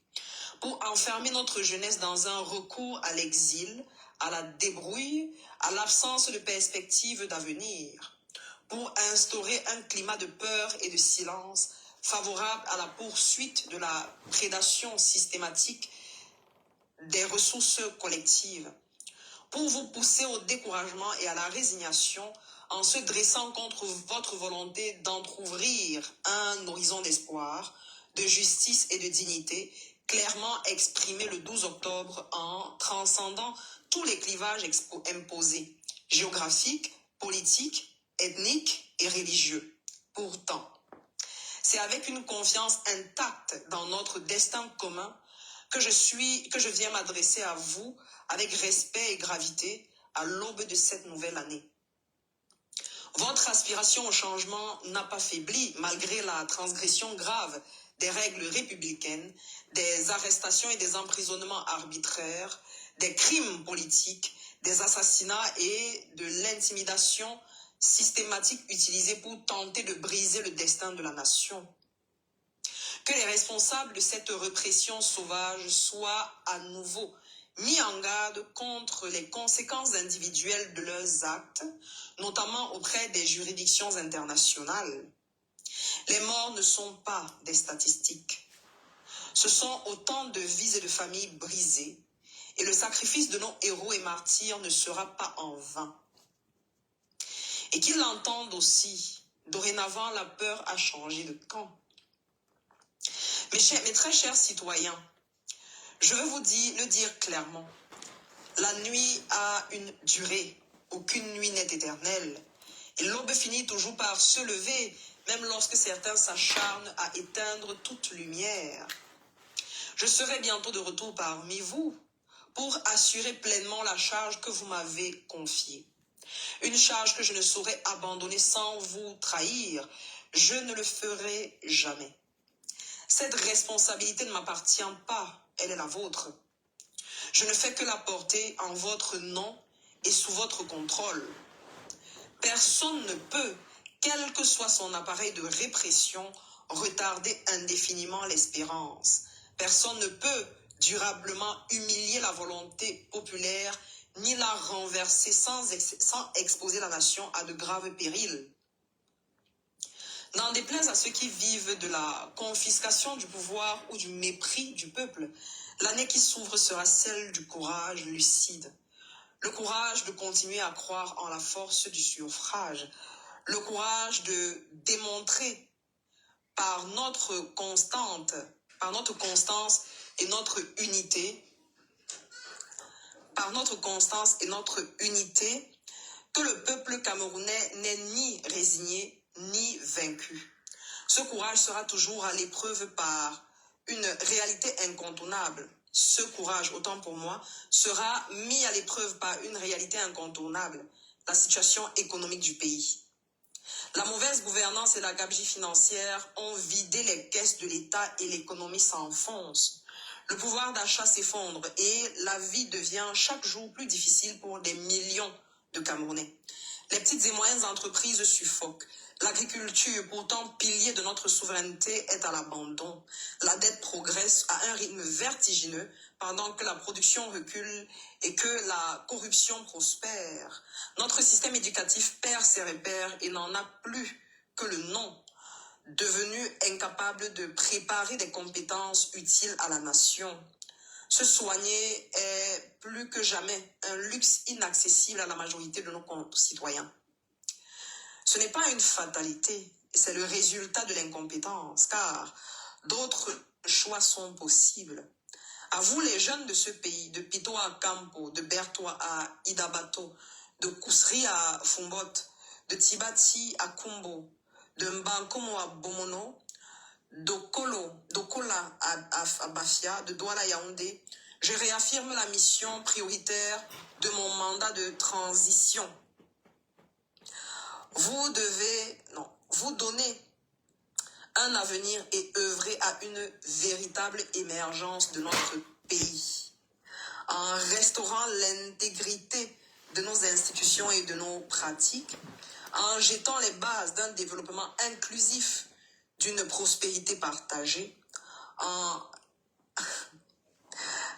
pour enfermer notre jeunesse dans un recours à l'exil, à la débrouille, à l'absence de perspective d'avenir, pour instaurer un climat de peur et de silence favorable à la poursuite de la prédation systématique des ressources collectives, pour vous pousser au découragement et à la résignation en se dressant contre votre volonté d'entrouvrir un horizon d'espoir, de justice et de dignité, clairement exprimé le 12 octobre en transcendant tous les clivages imposés, géographiques, politiques, ethniques et religieux. Pourtant, c'est avec une confiance intacte dans notre destin commun que je viens m'adresser à vous avec respect et gravité à l'aube de cette nouvelle année. Votre aspiration au changement n'a pas faibli malgré la transgression grave des règles républicaines, des arrestations et des emprisonnements arbitraires, des crimes politiques, des assassinats et de l'intimidation systématique utilisée pour tenter de briser le destin de la nation. Que les responsables de cette répression sauvage soient à nouveau mis en garde contre les conséquences individuelles de leurs actes, notamment auprès des juridictions internationales. Les morts ne sont pas des statistiques. Ce sont autant de vies et de familles brisées, et le sacrifice de nos héros et martyrs ne sera pas en vain. Et qu'ils l'entendent aussi, dorénavant la peur a changé de camp. Mes très chers citoyens, je veux vous le dire clairement. La nuit a une durée. Aucune nuit n'est éternelle. Et l'aube finit toujours par se lever, même lorsque certains s'acharnent à éteindre toute lumière. Je serai bientôt de retour parmi vous pour assurer pleinement la charge que vous m'avez confiée. Une charge que je ne saurais abandonner sans vous trahir. Je ne le ferai jamais. Cette responsabilité ne m'appartient pas, elle est la vôtre. Je ne fais que la porter en votre nom et sous votre contrôle. Personne ne peut, quel que soit son appareil de répression, retarder indéfiniment l'espérance. Personne ne peut durablement humilier la volonté populaire ni la renverser sans exposer la nation à de graves périls. N'en déplaise à ceux qui vivent de la confiscation du pouvoir ou du mépris du peuple, l'année qui s'ouvre sera celle du courage lucide. Le courage de continuer à croire en la force du suffrage. Le courage de démontrer par notre constance et notre unité, que le peuple camerounais n'est ni résigné ni vaincu. Ce courage sera toujours à l'épreuve par une réalité incontournable. Ce courage, autant pour moi, sera mis à l'épreuve par une réalité incontournable, la situation économique du pays. La mauvaise gouvernance et la gabegie financière ont vidé les caisses de l'État et l'économie s'enfonce. Le pouvoir d'achat s'effondre et la vie devient chaque jour plus difficile pour des millions de Camerounais. Les petites et moyennes entreprises suffoquent. L'agriculture, pourtant pilier de notre souveraineté, est à l'abandon. La dette progresse à un rythme vertigineux pendant que la production recule et que la corruption prospère. Notre système éducatif perd ses repères et n'en a plus que le nom, devenu incapable de préparer des compétences utiles à la nation. Se soigner est plus que jamais un luxe inaccessible à la majorité de nos concitoyens. Ce n'est pas une fatalité, c'est le résultat de l'incompétence, car d'autres choix sont possibles. À vous les jeunes de ce pays, de Pito à Campo, de Bertois à Idabato, de Kousri à Fumbot, de Tibati à Kumbo, de Mbankomo à Bomono, d'Okola à Bafia, de Douala à Yaoundé, je réaffirme la mission prioritaire de mon mandat de transition. Vous donner un avenir et œuvrer à une véritable émergence de notre pays, en restaurant l'intégrité de nos institutions et de nos pratiques, en jetant les bases d'un développement inclusif, d'une prospérité partagée, en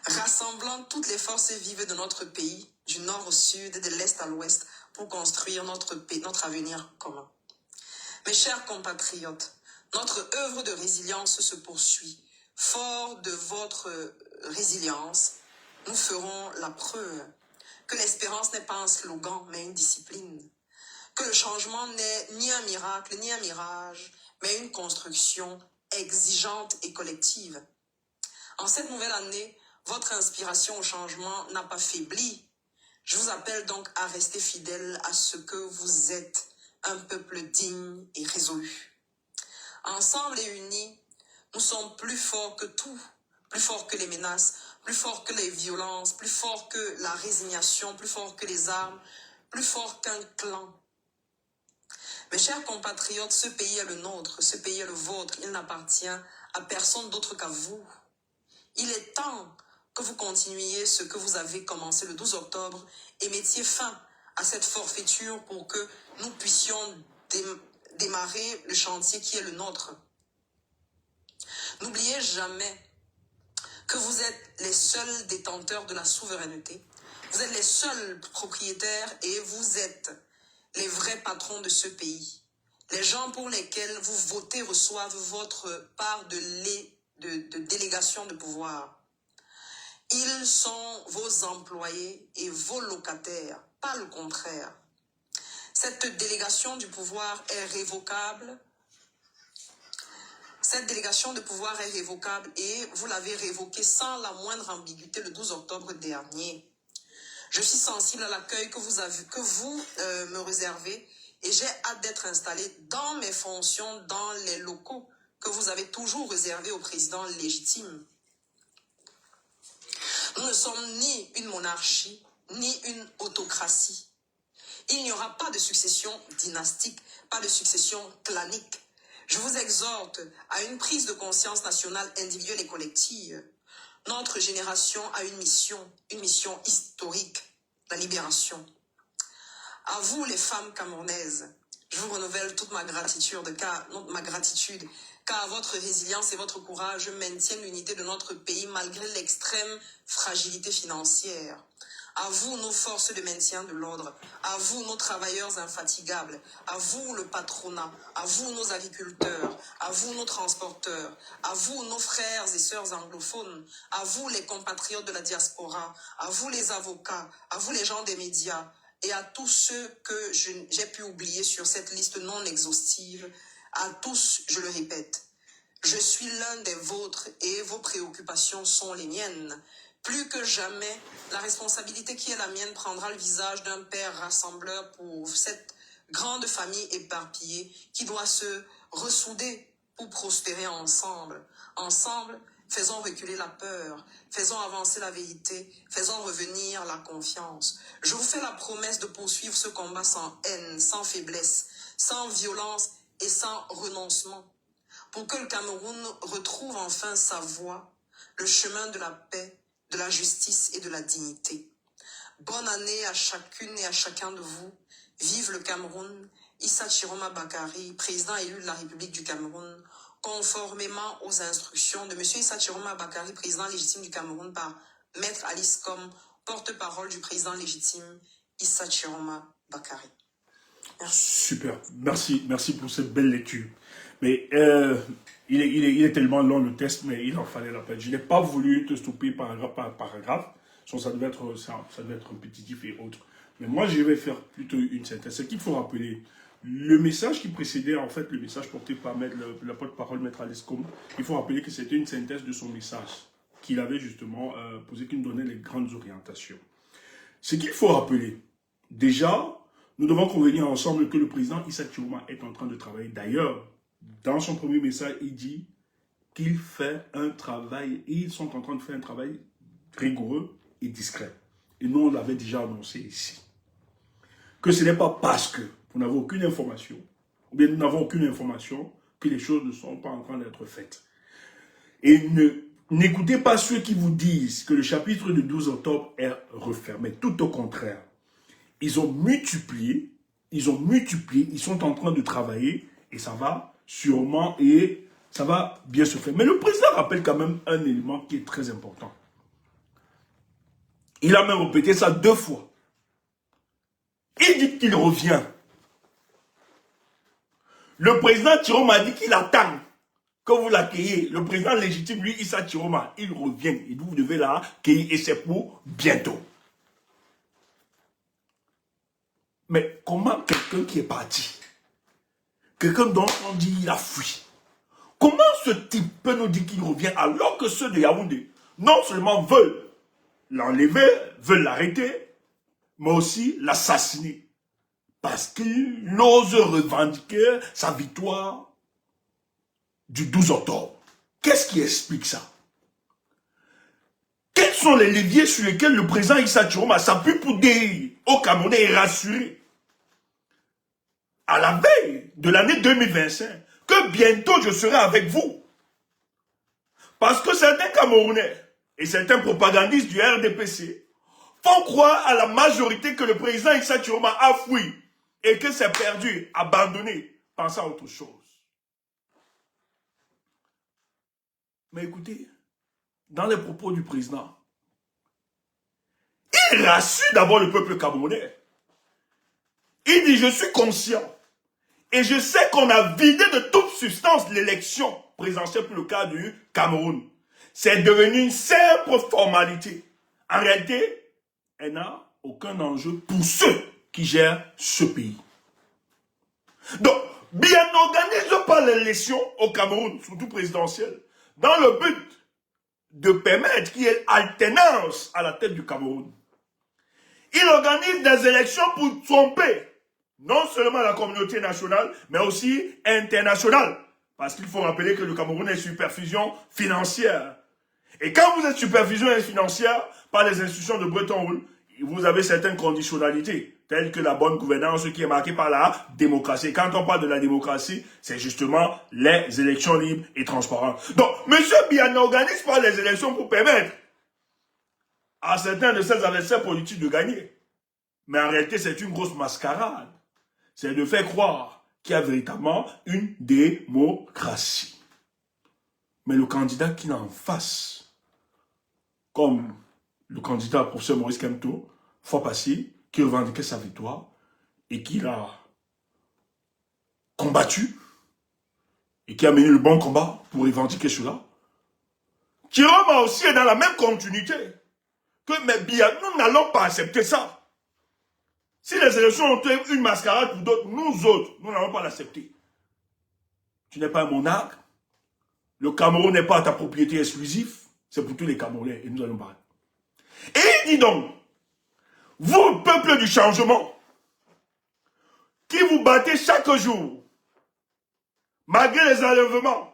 rassemblant toutes les forces vives de notre pays, du nord au sud, de l'est à l'ouest, pour construire notre avenir commun. Mes chers compatriotes, notre œuvre de résilience se poursuit. Fort de votre résilience, nous ferons la preuve que l'espérance n'est pas un slogan, mais une discipline. Que le changement n'est ni un miracle, ni un mirage, mais une construction exigeante et collective. En cette nouvelle année, votre inspiration au changement n'a pas faibli. Je vous appelle donc à rester fidèle à ce que vous êtes, un peuple digne et résolu. Ensemble et unis, nous sommes plus forts que tout, plus forts que les menaces, plus forts que les violences, plus forts que la résignation, plus forts que les armes, plus forts qu'un clan. Mes chers compatriotes, ce pays est le nôtre, ce pays est le vôtre, il n'appartient à personne d'autre qu'à vous. Il est temps que vous continuiez ce que vous avez commencé le 12 octobre et mettiez fin à cette forfaiture pour que nous puissions démarrer le chantier qui est le nôtre. N'oubliez jamais que vous êtes les seuls détenteurs de la souveraineté, vous êtes les seuls propriétaires et vous êtes les vrais patrons de ce pays. Les gens pour lesquels vous votez reçoivent votre part de délégation de pouvoir. Ils sont vos employés et vos locataires, pas le contraire. Cette délégation du pouvoir est révocable. Cette délégation de pouvoir est révocable et vous l'avez révoquée sans la moindre ambiguïté le 12 octobre dernier. Je suis sensible à l'accueil que vous me réservez et j'ai hâte d'être installé dans mes fonctions, dans les locaux que vous avez toujours réservés au président légitime. Nous ne sommes ni une monarchie, ni une autocratie. Il n'y aura pas de succession dynastique, pas de succession clanique. Je vous exhorte à une prise de conscience nationale, individuelle et collective. Notre génération a une mission historique, la libération. À vous, les femmes camerounaises, je vous renouvelle toute ma gratitude, car votre résilience et votre courage maintiennent l'unité de notre pays malgré l'extrême fragilité financière. À vous, nos forces de maintien de l'ordre. À vous, nos travailleurs infatigables. À vous, le patronat. À vous, nos agriculteurs. À vous, nos transporteurs. À vous, nos frères et sœurs anglophones. À vous, les compatriotes de la diaspora. À vous, les avocats. À vous, les gens des médias. Et à tous ceux que j'ai pu oublier sur cette liste non exhaustive. À tous, je le répète, je suis l'un des vôtres et vos préoccupations sont les miennes. Plus que jamais, la responsabilité qui est la mienne prendra le visage d'un père rassembleur pour cette grande famille éparpillée qui doit se ressouder pour prospérer ensemble. Ensemble, faisons reculer la peur, faisons avancer la vérité, faisons revenir la confiance. Je vous fais la promesse de poursuivre ce combat sans haine, sans faiblesse, sans violence et sans renoncement, pour que le Cameroun retrouve enfin sa voie, le chemin de la paix, de la justice et de la dignité. Bonne année à chacune et à chacun de vous. Vive le Cameroun. Issa Chiroma Bakari, président élu de la République du Cameroun, conformément aux instructions de M. Issa Chiroma Bakari, président légitime du Cameroun, par Maître Alice Kom, porte-parole du président légitime Issa Chiroma Bakari. Merci. Super. Merci pour cette belle lecture. Mais il est tellement long le test, mais il en fallait la peine. Je n'ai pas voulu te stopper paragraphe par paragraphe. Sinon, ça devait être répétitif et autres. Mais moi, je vais faire plutôt une synthèse. Ce qu'il faut rappeler, le message qui précédait, en fait, le message porté par la porte-parole Maître Alescom, il faut rappeler que c'était une synthèse de son message qu'il avait justement posé, qui nous donnait les grandes orientations. Ce qu'il faut rappeler, déjà, nous devons convenir ensemble que le président Issa Chiroma est en train de travailler. D'ailleurs, dans son premier message, il dit qu'il fait un travail, ils sont en train de faire un travail rigoureux et discret. Et nous, on l'avait déjà annoncé ici. Que ce n'est pas parce que vous n'avez aucune information, ou bien nous n'avons aucune information, que les choses ne sont pas en train d'être faites. Et n'écoutez pas ceux qui vous disent que le chapitre du 12 octobre est refermé. Tout au contraire. Ils ont multiplié, ils sont en train de travailler, et ça va sûrement, et ça va bien se faire. Mais le président rappelle quand même un élément qui est très important. Il a même répété ça 2 fois. Il dit qu'il revient. Le président Chiroma a dit qu'il attend que vous l'accueillez. Le président légitime, lui, Issa Chiroma, il revient. Et vous devez l'accueillir, et c'est pour bientôt. Mais comment quelqu'un qui est parti, quelqu'un dont on dit qu'il a fui, comment ce type peut nous dire qu'il revient alors que ceux de Yaoundé, non seulement veulent l'enlever, veulent l'arrêter, mais aussi l'assassiner. Parce qu'il ose revendiquer sa victoire du 12 octobre. Qu'est-ce qui explique ça? Quels sont les leviers sur lesquels le président Issa Chiroma s'appuie pour dire aux Camerounais et rassurer à la veille de l'année 2025 que bientôt je serai avec vous? Parce que certains Camerounais et certains propagandistes du RDPC font croire à la majorité que le président Issa Chiroma a fui et que c'est perdu, abandonné, pensant à autre chose. Mais écoutez, dans les propos du président, il rassure d'abord le peuple camerounais. Il dit, je suis conscient et je sais qu'on a vidé de toute substance l'élection présidentielle pour le cas du Cameroun. C'est devenu une simple formalité. En réalité, elle n'a aucun enjeu pour ceux qui gèrent ce pays. Donc, bien n'organise pas l'élection au Cameroun, surtout présidentielle, dans le but de permettre qu'il y ait alternance à la tête du Cameroun. Il organise des élections pour tromper non seulement la communauté nationale, mais aussi internationale. Parce qu'il faut rappeler que le Cameroun est sous supervision financière. Et quand vous êtes supervision financière par les institutions de Bretton Woods, vous avez certaines conditionnalités, telles que la bonne gouvernance qui est marquée par la démocratie. Quand on parle de la démocratie, c'est justement les élections libres et transparentes. Donc, M. Biya n'organise pas les élections pour permettre à certains de ses adversaires politiques de gagner. Mais en réalité, c'est une grosse mascarade. C'est de faire croire qu'il y a véritablement une démocratie. Mais le candidat qui est en face, comme le candidat professeur Maurice Kamto, fois passé, qui revendiquait sa victoire et qui l'a combattu et qui a mené le bon combat pour revendiquer cela. Chiroma aussi est dans la même continuité que mais bien, nous n'allons pas accepter ça. Si les élections ont été une mascarade pour d'autres, nous autres, nous n'allons pas l'accepter. Tu n'es pas un monarque. Le Cameroun n'est pas ta propriété exclusive. C'est pour tous les Camerounais et nous allons parler. Et il dit donc, vous, peuple du changement, qui vous battez chaque jour, malgré les enlèvements,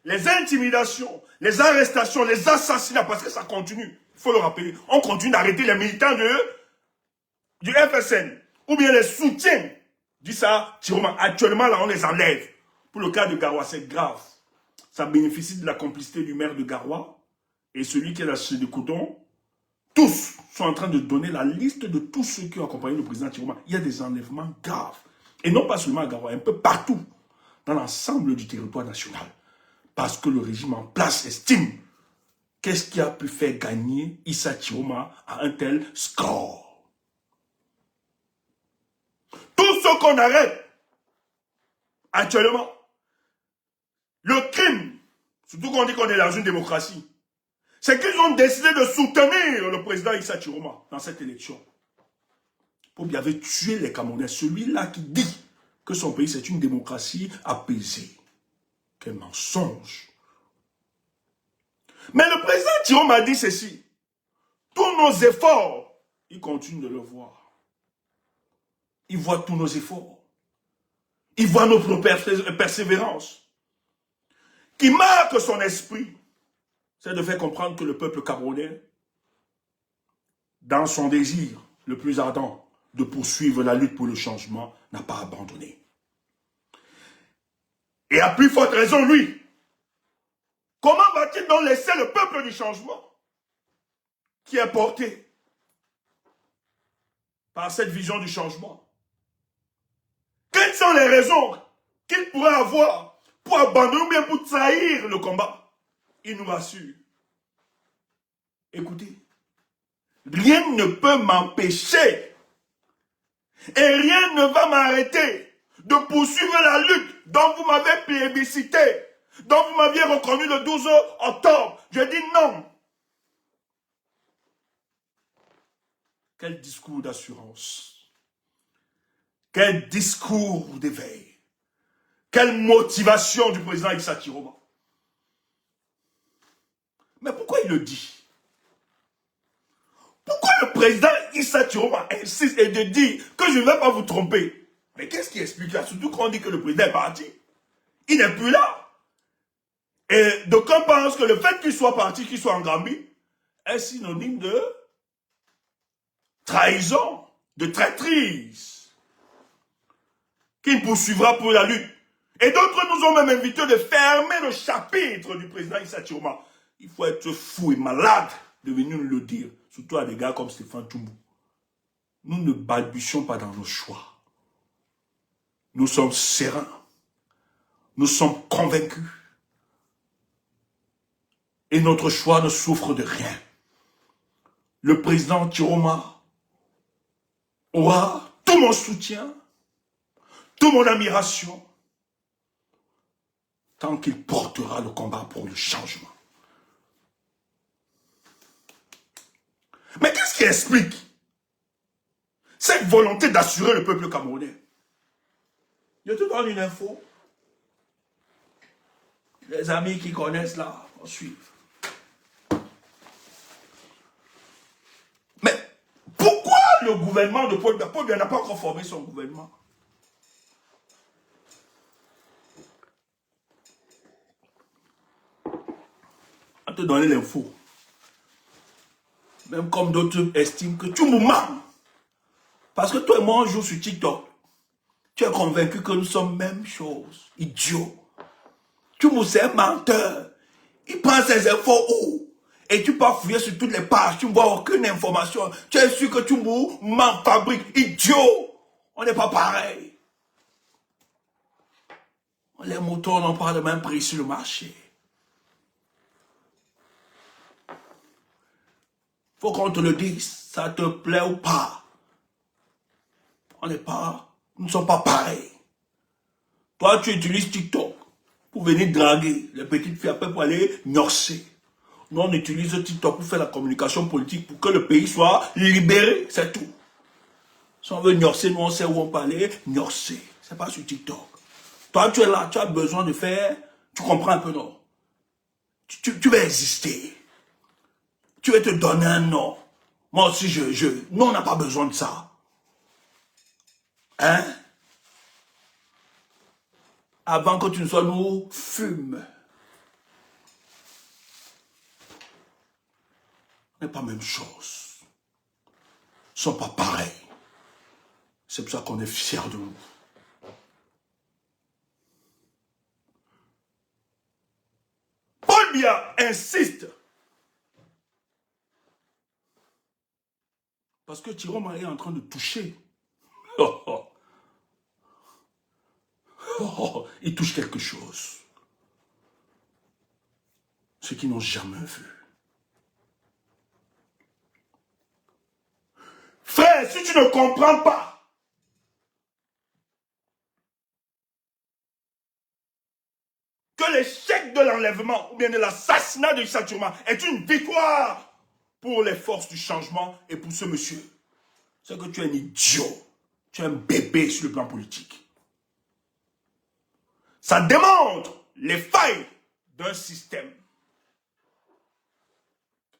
les intimidations, les arrestations, les assassinats, parce que ça continue, il faut le rappeler, on continue d'arrêter les militants du FSN, ou bien les soutiens d'Issa Chiroma. Actuellement, là, on les enlève. Pour le cas de Garoua, c'est grave. Ça bénéficie de la complicité du maire de Garoua et celui qui est là chez de Coton. Tous sont en train de donner la liste de tous ceux qui ont accompagné le président Chiroma. Il y a des enlèvements graves. Et non pas seulement à Garoua, un peu partout, dans l'ensemble du territoire national. Parce que le régime en place estime qu'est-ce qui a pu faire gagner Issa Chiroma à un tel score. Tous ceux qu'on arrête actuellement, Le crime, surtout qu'on dit qu'on est dans une démocratie, c'est qu'ils ont décidé de soutenir le président Issa Chiroma dans cette élection. Pobi avait tué les Camerounais, celui-là qui dit que son pays c'est une démocratie apaisée. Quel mensonge. Mais le président Chiroma a dit ceci. Tous nos efforts, il continue de le voir. Il voit tous nos efforts. Il voit notre persévérance. Qui marque son esprit, c'est de faire comprendre que le peuple camerounais, dans son désir le plus ardent de poursuivre la lutte pour le changement, n'a pas abandonné. Et à plus forte raison, lui, comment va-t-il donc laisser le peuple du changement qui est porté par cette vision du changement? Quelles sont les raisons qu'il pourrait avoir pour abandonner ou bien pour trahir le combat? Il nous rassure. Écoutez, rien ne peut m'empêcher et rien ne va m'arrêter de poursuivre la lutte dont vous m'avez plébiscité, dont vous m'aviez reconnu le 12 octobre. Je dis non. Quel discours d'assurance. Quel discours d'éveil. Quelle motivation du président Issa Chiroma. Mais pourquoi il le dit? Pourquoi le président Issa Chiroma insiste et de dire que je ne vais pas vous tromper? Mais qu'est-ce qui explique là? Surtout quand on dit que le président est parti. Il n'est plus là. Et d'aucuns pensent que le fait qu'il soit parti, qu'il soit en Gambie, est synonyme de trahison, de traîtrise, qu'il poursuivra pour la lutte. Et d'autres nous ont même invité de fermer le chapitre du président Issa Chiroma. Il faut être fou et malade de venir nous le dire, surtout à des gars comme Stéphane Tchoumou. Nous ne balbutions pas dans nos choix. Nous sommes sereins. Nous sommes convaincus. Et notre choix ne souffre de rien. Le président Chiroma aura tout mon soutien, toute mon admiration, tant qu'il portera le combat pour le changement. Mais qu'est-ce qui explique cette volonté d'assurer le peuple camerounais? Je te donne une info. Les amis qui connaissent là, vont suivre. Mais pourquoi le gouvernement de Paul Biya n'a pas encore formé son gouvernement? On va te donner l'info. Même comme d'autres estiment que tu me mens. Parce que toi et moi, on joue sur TikTok. Tu es convaincu que nous sommes même chose. Idiot. Tu me sais un menteur. Il prend ses infos où? Et tu peux fouiller sur toutes les pages. Tu ne vois aucune information. Tu es sûr que tu m'en fabriques. Idiot. On n'est pas pareil. Les moutons n'ont pas le même prix sur le marché. Faut qu'on te le dise, ça te plaît ou pas. Nous ne sommes pas pareils. Toi, tu utilises TikTok pour venir draguer les petites filles après pour aller norcer. Nous, on utilise TikTok pour faire la communication politique pour que le pays soit libéré, c'est tout. Si on veut norcer, nous, on sait où on peut aller norcer. C'est pas sur TikTok. Toi, tu es là, tu as besoin de faire, tu comprends un peu, non? Tu vas exister. Tu vas te donner un nom. Moi aussi, nous, on n'a pas besoin de ça. Hein? Avant que tu ne sois nous fume. Ce n'est pas la même chose. Ils ne sont pas pareils. C'est pour ça qu'on est fiers de nous. Paul Biya insiste. Parce que Chiroma est en train de toucher. Il touche quelque chose. Ce qu'ils n'ont jamais vu. Frère, si tu ne comprends pas que les l'enlèvement ou bien de l'assassinat de Issa Tchouma est une victoire pour les forces du changement et pour ce monsieur. C'est que tu es un idiot. Tu es un bébé sur le plan politique. Ça démontre les failles d'un système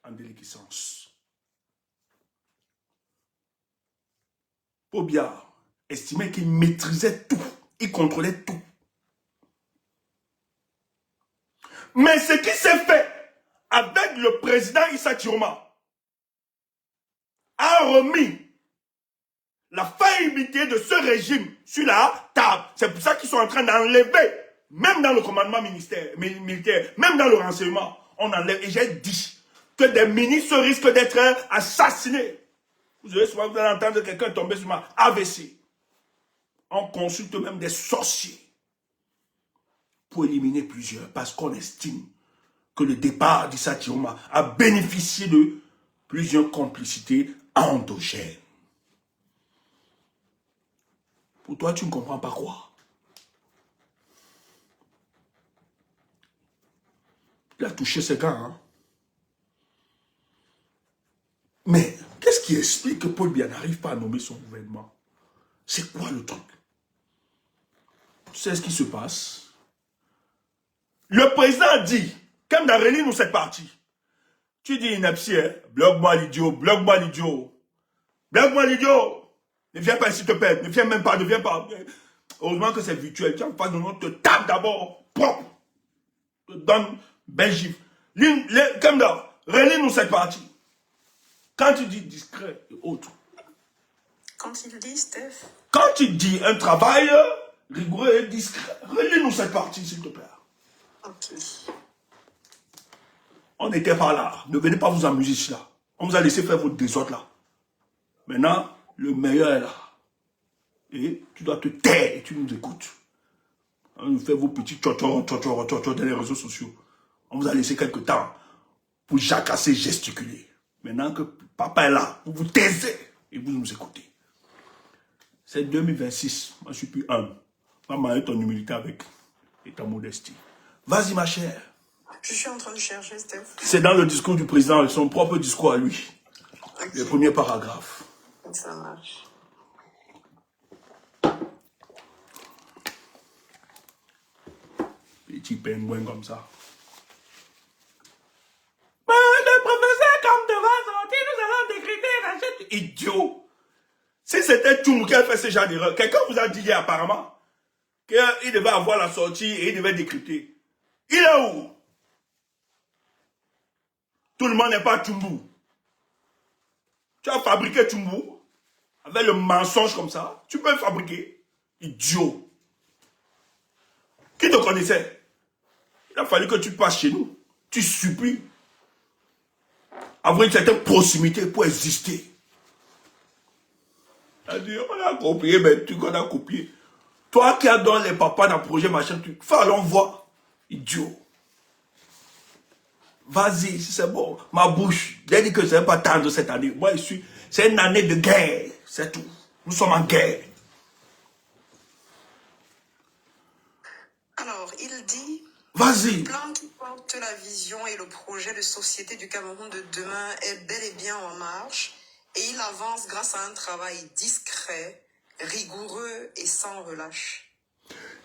en déliquescence. Paul Biya estimait qu'il maîtrisait tout. Il contrôlait tout. Mais ce qui s'est fait avec le président Issa Tchouma a remis la faillibilité de ce régime sur la table. C'est pour ça qu'ils sont en train d'enlever, même dans le commandement militaire, même dans le renseignement, on enlève. Et j'ai dit que des ministres risquent d'être assassinés. Vous allez souvent entendre quelqu'un tomber sur ma AVC. On consulte même des sorciers pour éliminer plusieurs, parce qu'on estime que le départ d'Issa Tchouma a bénéficié de plusieurs complicités endogènes. Pour toi, tu ne comprends pas quoi? Il a touché ces gars, hein? Mais qu'est-ce qui explique que Paul Biya n'arrive pas à nommer son gouvernement? C'est quoi le truc? Tu sais ce qui se passe? Le président dit, comme dans Réline ou cette partie, tu dis ineptie, hein? Bloque-moi l'idiot, bloque-moi l'idiot. Bloque-moi l'idiot. Ne viens pas s'il te plaît, ne viens même pas, ne viens pas. Heureusement que c'est virtuel. Tu en face de nous, te tape d'abord, propre. Te donne bel gifle. Comme dans Réline ou cette partie. Quand tu dis discret et autre. Quand il dit, Steph. Quand tu dis un travail rigoureux et discret, relis-nous cette partie, s'il te plaît. Ok. On n'était pas là. Ne venez pas vous amuser ici là. On vous a laissé faire votre désordre là. Maintenant, le meilleur est là. Et tu dois te taire et tu nous écoutes. On nous fait vos petits tchotchors dans les réseaux sociaux. On vous a laissé quelques temps pour jacasser, gesticuler. Maintenant que papa est là, vous vous taisez et vous nous écoutez. C'est 2026. Moi, je suis plus humble. Va marier ton humilité avec et ta modestie. Vas-y, ma chère. Je suis en train de chercher, Steph. C'est dans le discours du président, son propre discours à lui. Okay. Le premier paragraphe. Ça marche. Petit pingouin comme ça. Mais le professeur, comme devant sortir, nous allons décréter rachet. Idiot! Si c'était Tchoum qui a fait ce genre d'erreur, quelqu'un vous a dit hier apparemment qu'il devait avoir la sortie et il devait décrypter. Il est où? Tout le monde n'est pas Tchoumou. Tu as fabriqué Tchoumou avec le mensonge comme ça. Tu peux le fabriquer. Idiot. Qui te connaissait? Il a fallu que tu passes chez nous. Tu supplies. Avoir une certaine proximité pour exister. C'est-à-dire, on a copié, mais tu qu'on a copié. Toi qui as donné les papas dans le projet, machin, tu fais allons voir. Idiot. Vas-y, si c'est bon. Ma bouche, j'ai dit que ça ne va pas tendre cette année. Moi, c'est une année de guerre. C'est tout. Nous sommes en guerre. Alors, il dit... Vas-y. Le plan qui porte la vision et le projet de société du Cameroun de demain est bel et bien en marche et il avance grâce à un travail discret, rigoureux et sans relâche.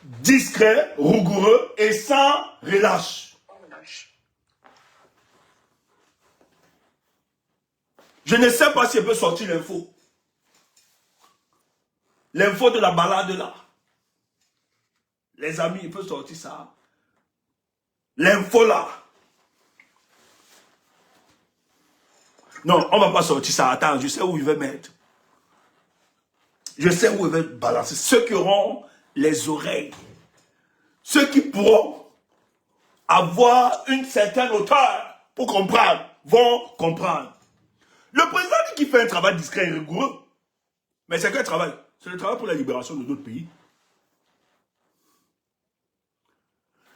Discret, rigoureux et sans relâche. Je ne sais pas si elle peut sortir l'info. L'info de la balade là. Les amis, il peut sortir ça. L'info là. Non, on ne va pas sortir ça. Attends, je sais où il veut mettre. Je sais où il veut balancer. Ceux qui auront les oreilles. Ceux qui pourront avoir une certaine hauteur pour comprendre, vont comprendre. Le président dit qu'il fait un travail discret et rigoureux. Mais c'est quel travail? C'est le travail pour la libération de d'autres pays.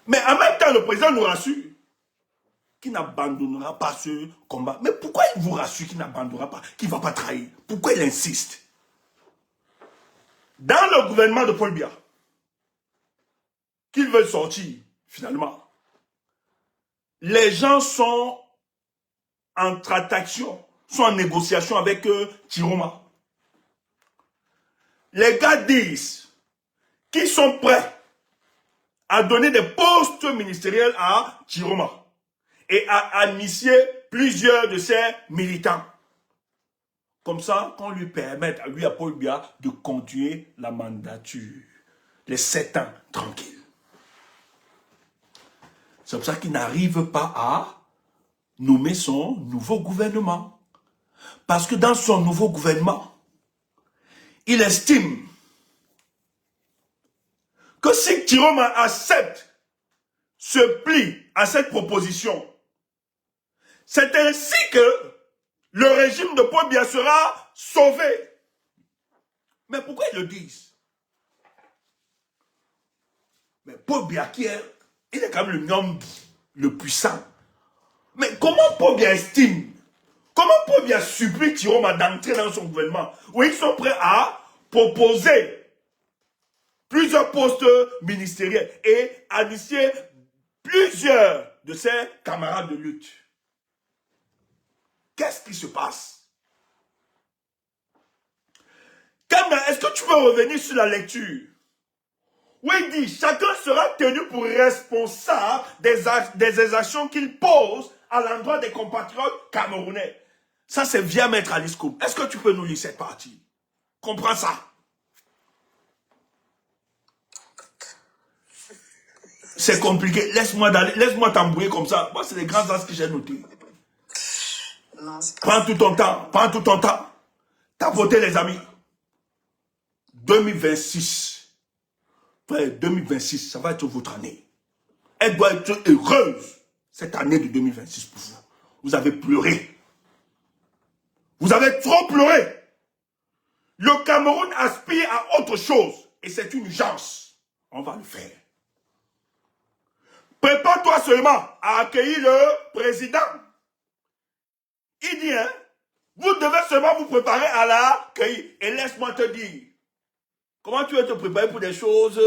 Mais en même temps, le président nous rassure qu'il n'abandonnera pas ce combat. Mais pourquoi il vous rassure qu'il n'abandonnera pas, qu'il ne va pas trahir? Pourquoi il insiste? Dans le gouvernement de Paul Biya, qu'il veut sortir, finalement, les gens sont en traction, sont en négociation avec Chiroma. Les gars disent qu'ils sont prêts à donner des postes ministériels à Chiroma et à initier plusieurs de ses militants. Comme ça, qu'on lui permette, à lui, à Paul Biya, de continuer la mandature. Les 7 ans, tranquille. C'est pour ça qu'il n'arrive pas à nommer son nouveau gouvernement. Parce que dans son nouveau gouvernement, il estime que si Chiroma accepte, se plie à cette proposition, c'est ainsi que le régime de Paul Biya sera sauvé. Mais pourquoi ils le disent? Mais Paul Biya, il est quand même le Nyambi, le puissant. Mais comment Paul Biya estime? Comment Paul Biya supplie Chiroma d'entrer dans son gouvernement où ils sont prêts à proposer plusieurs postes ministériels et à initier plusieurs de ses camarades de lutte? Qu'est-ce qui se passe? Kamna, est-ce que tu peux revenir sur la lecture? Où il dit, chacun sera tenu pour responsable des exactions qu'il pose à l'endroit des compatriotes camerounais. Ça, c'est via Maître Alice Koum. Est-ce que tu peux nous lire cette partie? Comprends ça. C'est compliqué. Laisse-moi t'embrouiller comme ça. Moi, c'est les grands as que j'ai notés. Prends tout ton temps. Prends tout ton temps. T'as voté, les amis. 2026. Frère, 2026, ça va être votre année. Elle doit être heureuse, cette année de 2026 pour vous. Vous avez pleuré. Vous avez trop pleuré. Le Cameroun aspire à autre chose. Et c'est une urgence. On va le faire. Prépare-toi seulement à accueillir le président. Il dit, hein, vous devez seulement vous préparer à l'accueillir. Et laisse-moi te dire, comment tu vas te préparer pour des choses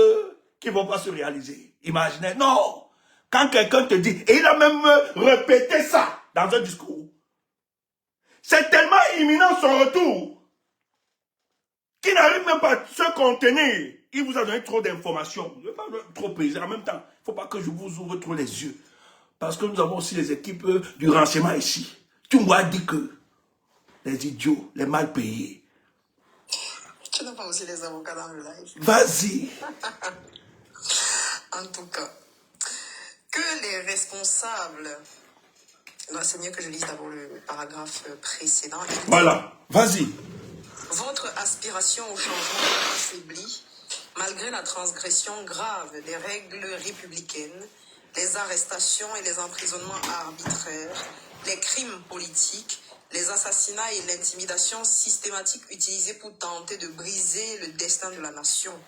qui ne vont pas se réaliser? Imaginez, non. Quand quelqu'un te dit, et il a même répété ça dans un discours, c'est tellement imminent son retour qu'il n'arrive même pas à se contenir. Il vous a donné trop d'informations. Je ne vais pas trop peser. En même temps, il ne faut pas que je vous ouvre trop les yeux. Parce que nous avons aussi les équipes du renseignement ici. Tu m'as dit que les idiots, les mal payés. Tu n'as pas aussi les avocats dans le live. Vas-y. En tout cas, que les responsables... Non, c'est mieux que je lise d'abord le paragraphe précédent. Voilà, vas-y. Votre aspiration au changement affaiblit, malgré la transgression grave des règles républicaines, les arrestations et les emprisonnements arbitraires, les crimes politiques, les assassinats et l'intimidation systématique utilisés pour tenter de briser le destin de la nation.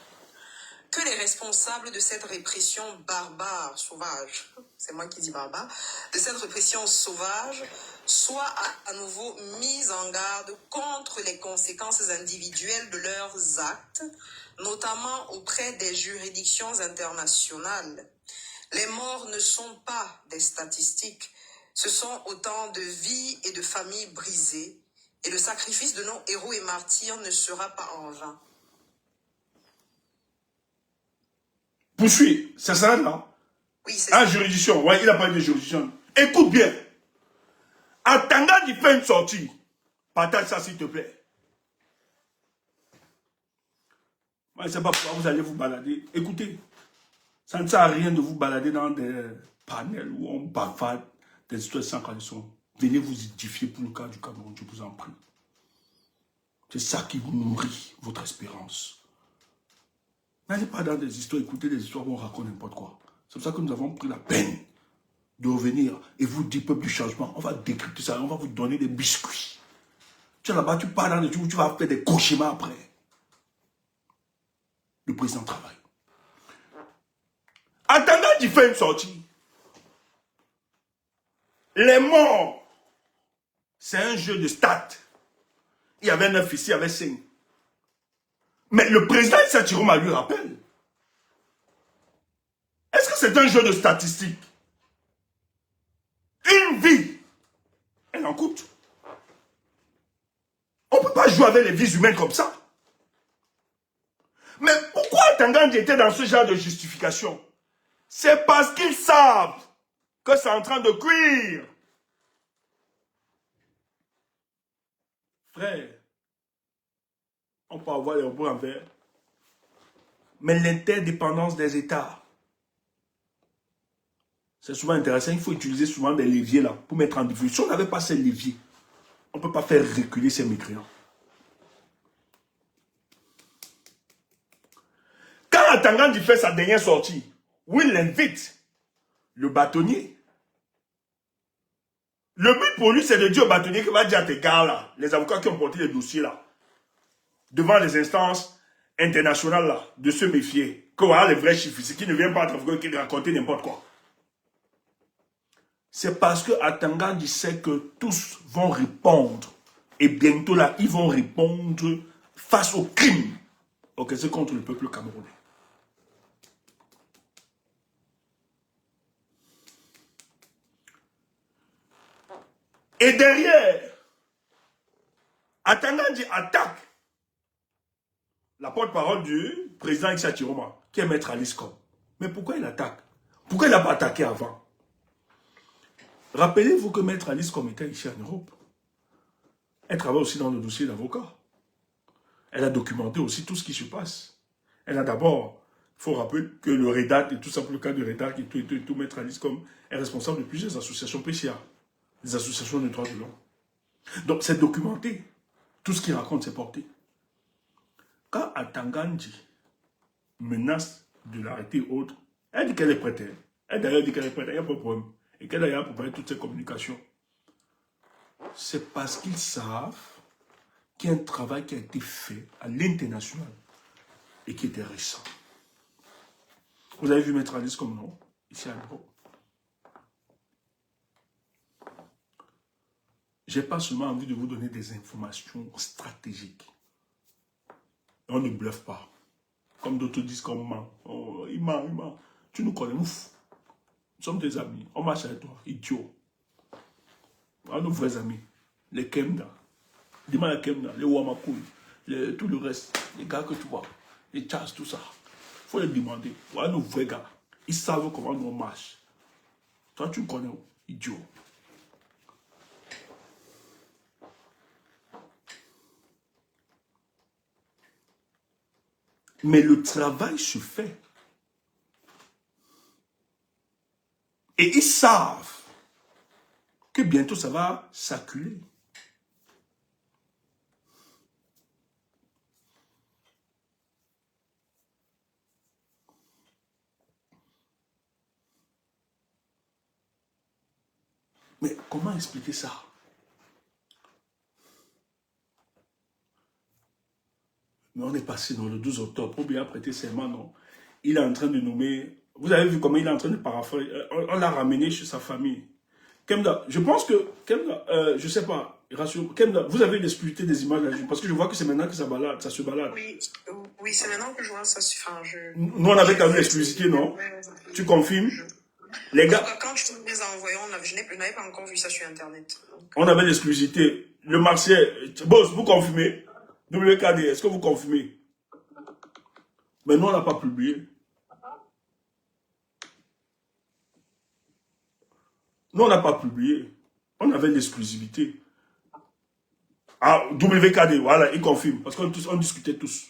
Que les responsables de cette répression barbare, sauvage, c'est moi qui dis barbare, de cette répression sauvage, soient à nouveau mis en garde contre les conséquences individuelles de leurs actes, notamment auprès des juridictions internationales. Les morts ne sont pas des statistiques, ce sont autant de vies et de familles brisées, et le sacrifice de nos héros et martyrs ne sera pas en vain. Poursuis, c'est ça là? Oui, c'est ça. En juridiction, ouais, il a parlé de juridiction. Écoute bien. Attendant d'y faire une sortie, partage ça s'il te plaît. Moi, je ne sais pas pourquoi vous allez vous balader. Écoutez, ça ne sert à rien de vous balader dans des panels où on bavarde des histoires sans condition. Venez vous édifier pour le cas du Cameroun, je vous en prie. C'est ça qui vous nourrit votre espérance. N'allez pas dans des histoires, écoutez des histoires où on raconte n'importe quoi. C'est pour ça que nous avons pris la peine de revenir et vous dire, peuple du changement, on va décrypter ça, on va vous donner des biscuits. Tu es là-bas, tu pars dans les jours où tu vas faire des cauchemars après. Le président travaille. Attendant d'y faire une sortie, les morts, c'est un jeu de stats. Il y avait 9 ici, il y avait 5. Mais le président Issa Chiroma lui rappelle. Est-ce que c'est un jeu de statistiques? une vie, elle en coûte. On ne peut pas jouer avec les vies humaines comme ça. Mais pourquoi Tangandji était dans ce genre de justification? C'est parce qu'ils savent que c'est en train de cuire. Frère, on peut avoir les robots en verre. Mais l'interdépendance des États, c'est souvent intéressant. Il faut utiliser souvent des leviers là pour mettre en diffusion. Si on n'avait pas ces leviers, on ne peut pas faire reculer ces mécréants. Quand Tangandji fait sa dernière sortie, où il invite le bâtonnier, le but pour lui, c'est de dire au bâtonnier qu'il va dire à tes gars là, les avocats qui ont porté les dossiers là, devant les instances internationales là, de se méfier, qu'on a les vrais chiffres, c'est qu'ils ne viennent pas qui raconter n'importe quoi. C'est parce que Tangandji sait que tous vont répondre. Et bientôt là, ils vont répondre face au crime orchestré contre le peuple camerounais. Et derrière, Tangandji attaque la porte-parole du président Issa Chiroma, qui est maître Alice Com. Mais pourquoi il attaque? Pourquoi il n'a pas attaqué avant? Rappelez-vous que maître Alice Com était ici en Europe. Elle travaille aussi dans le dossier d'avocat. Elle a documenté aussi tout ce qui se passe. Elle a d'abord, il faut rappeler que le REDAC, et tout ça pour le cas du REDAC, et tout, maître Alice Com est responsable de plusieurs associations PCA, des associations de droits de l'homme. Donc c'est documenté. Tout ce qu'il raconte, c'est porté. Quand Tangandji menace de l'arrêter autre, elle dit qu'elle est prête. Elle d'ailleurs dit qu'elle est prête, il n'y a pas de problème. Et qu'elle a préparé toutes ces communications. C'est parce qu'ils savent qu'il y a un travail qui a été fait à l'international et qui était récent. Vous avez vu Maître Alice comme nom, ici à l'Europe. Je n'ai pas seulement envie de vous donner des informations stratégiques. On ne bluffe pas. Comme d'autres disent qu'on ment. Oh, il ment. Tu nous connais, ouf. Nous sommes des amis. On marche avec toi, idiot. À nos vrais amis. Les Kemda. Dis-moi les Kemda, les Wamakoui, tout le reste. Les gars que tu vois. Les Chas, tout ça. Il faut les demander. Voilà nos vrais gars. Ils savent comment nous marche. Toi, tu me connais, idiot. Mais le travail se fait. Et ils savent que bientôt ça va s'acculer. Mais comment expliquer ça? Mais on est passé dans le 12 octobre, pour bien prêter serment, non? Il est en train de nommer... Vous avez vu comment il est en train de paraphraser. On l'a ramené chez sa famille. Kemda, je pense que... Kemda, je ne sais pas. Kemda, vous avez l'exclusivité des images là, parce que je vois que c'est maintenant que ça se balade. Oui, c'est maintenant que je vois ça. Enfin, Nous, on avait quand même l'exclusivité, non? Tu confirmes? Les gars... Quand tu me les as envoyés, je n'avais pas encore vu ça sur Internet. On avait l'exclusivité. Le Marseillais... Boss, vous confirmez? WKD, est-ce que vous confirmez? Mais nous, on n'a pas publié. Nous, on n'a pas publié. On avait l'exclusivité. Ah, WKD, voilà, il confirme. Parce qu'on discutait tous.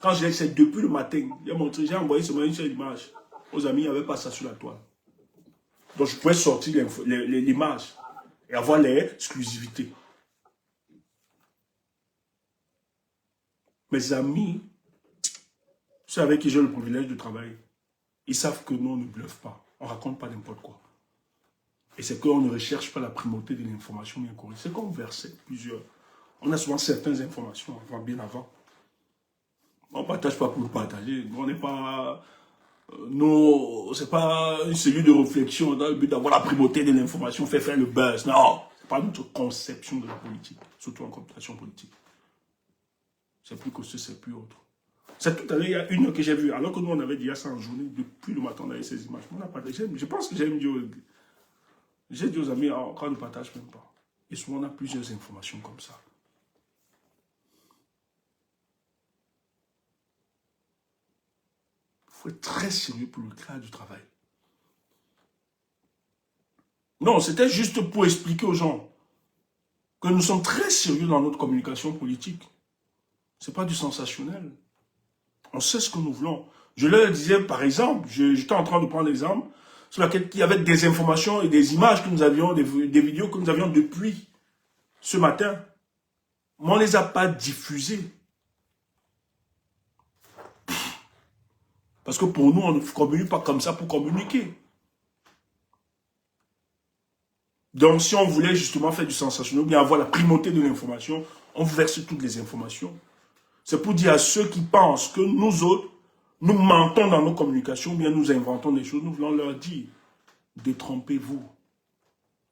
Quand j'ai essayé depuis le matin, j'ai envoyé seulement une seule image. Aux amis, il n'y avait pas ça sur la toile. Donc, je pouvais sortir l'image et avoir l'exclusivité. Mes amis, ceux avec qui j'ai le privilège de travailler, ils savent que nous, on ne bluffe pas. On ne raconte pas n'importe quoi. Et c'est qu'on ne recherche pas la primauté de l'information bien correcte. C'est qu'on versait plusieurs. On a souvent certaines informations bien avant. On ne partage pas pour le partager. On n'est pas... Non, c'est pas une cellule de réflexion dans le but d'avoir la primauté de l'information, faire le buzz. Non, c'est pas notre conception de la politique, surtout en communication politique. C'est plus costaud, c'est plus autre. C'est tout à l'heure, il y a une heure que j'ai vu, alors que nous on avait dit ça en journée, depuis le matin on avait ces images. On n'a pas de... Je pense que j'aime Dieu. J'ai dit aux amis, quand on ne partage même pas. Et souvent, on a plusieurs informations comme ça. Il faut être très sérieux pour le cadre du travail. Non, c'était juste pour expliquer aux gens que nous sommes très sérieux dans notre communication politique. Ce n'est pas du sensationnel. On sait ce que nous voulons. Je leur disais, par exemple, j'étais en train de prendre l'exemple, sur laquelle il y avait des informations et des images que nous avions, des vidéos que nous avions depuis ce matin. Mais on ne les a pas diffusées. Parce que pour nous, on ne communique pas comme ça pour communiquer. Donc, si on voulait justement faire du sensationnel, ou bien avoir la primauté de l'information, on verse toutes les informations. C'est pour dire à ceux qui pensent que nous autres, nous mentons dans nos communications, ou bien nous inventons des choses, nous voulons leur dire, détrompez-vous.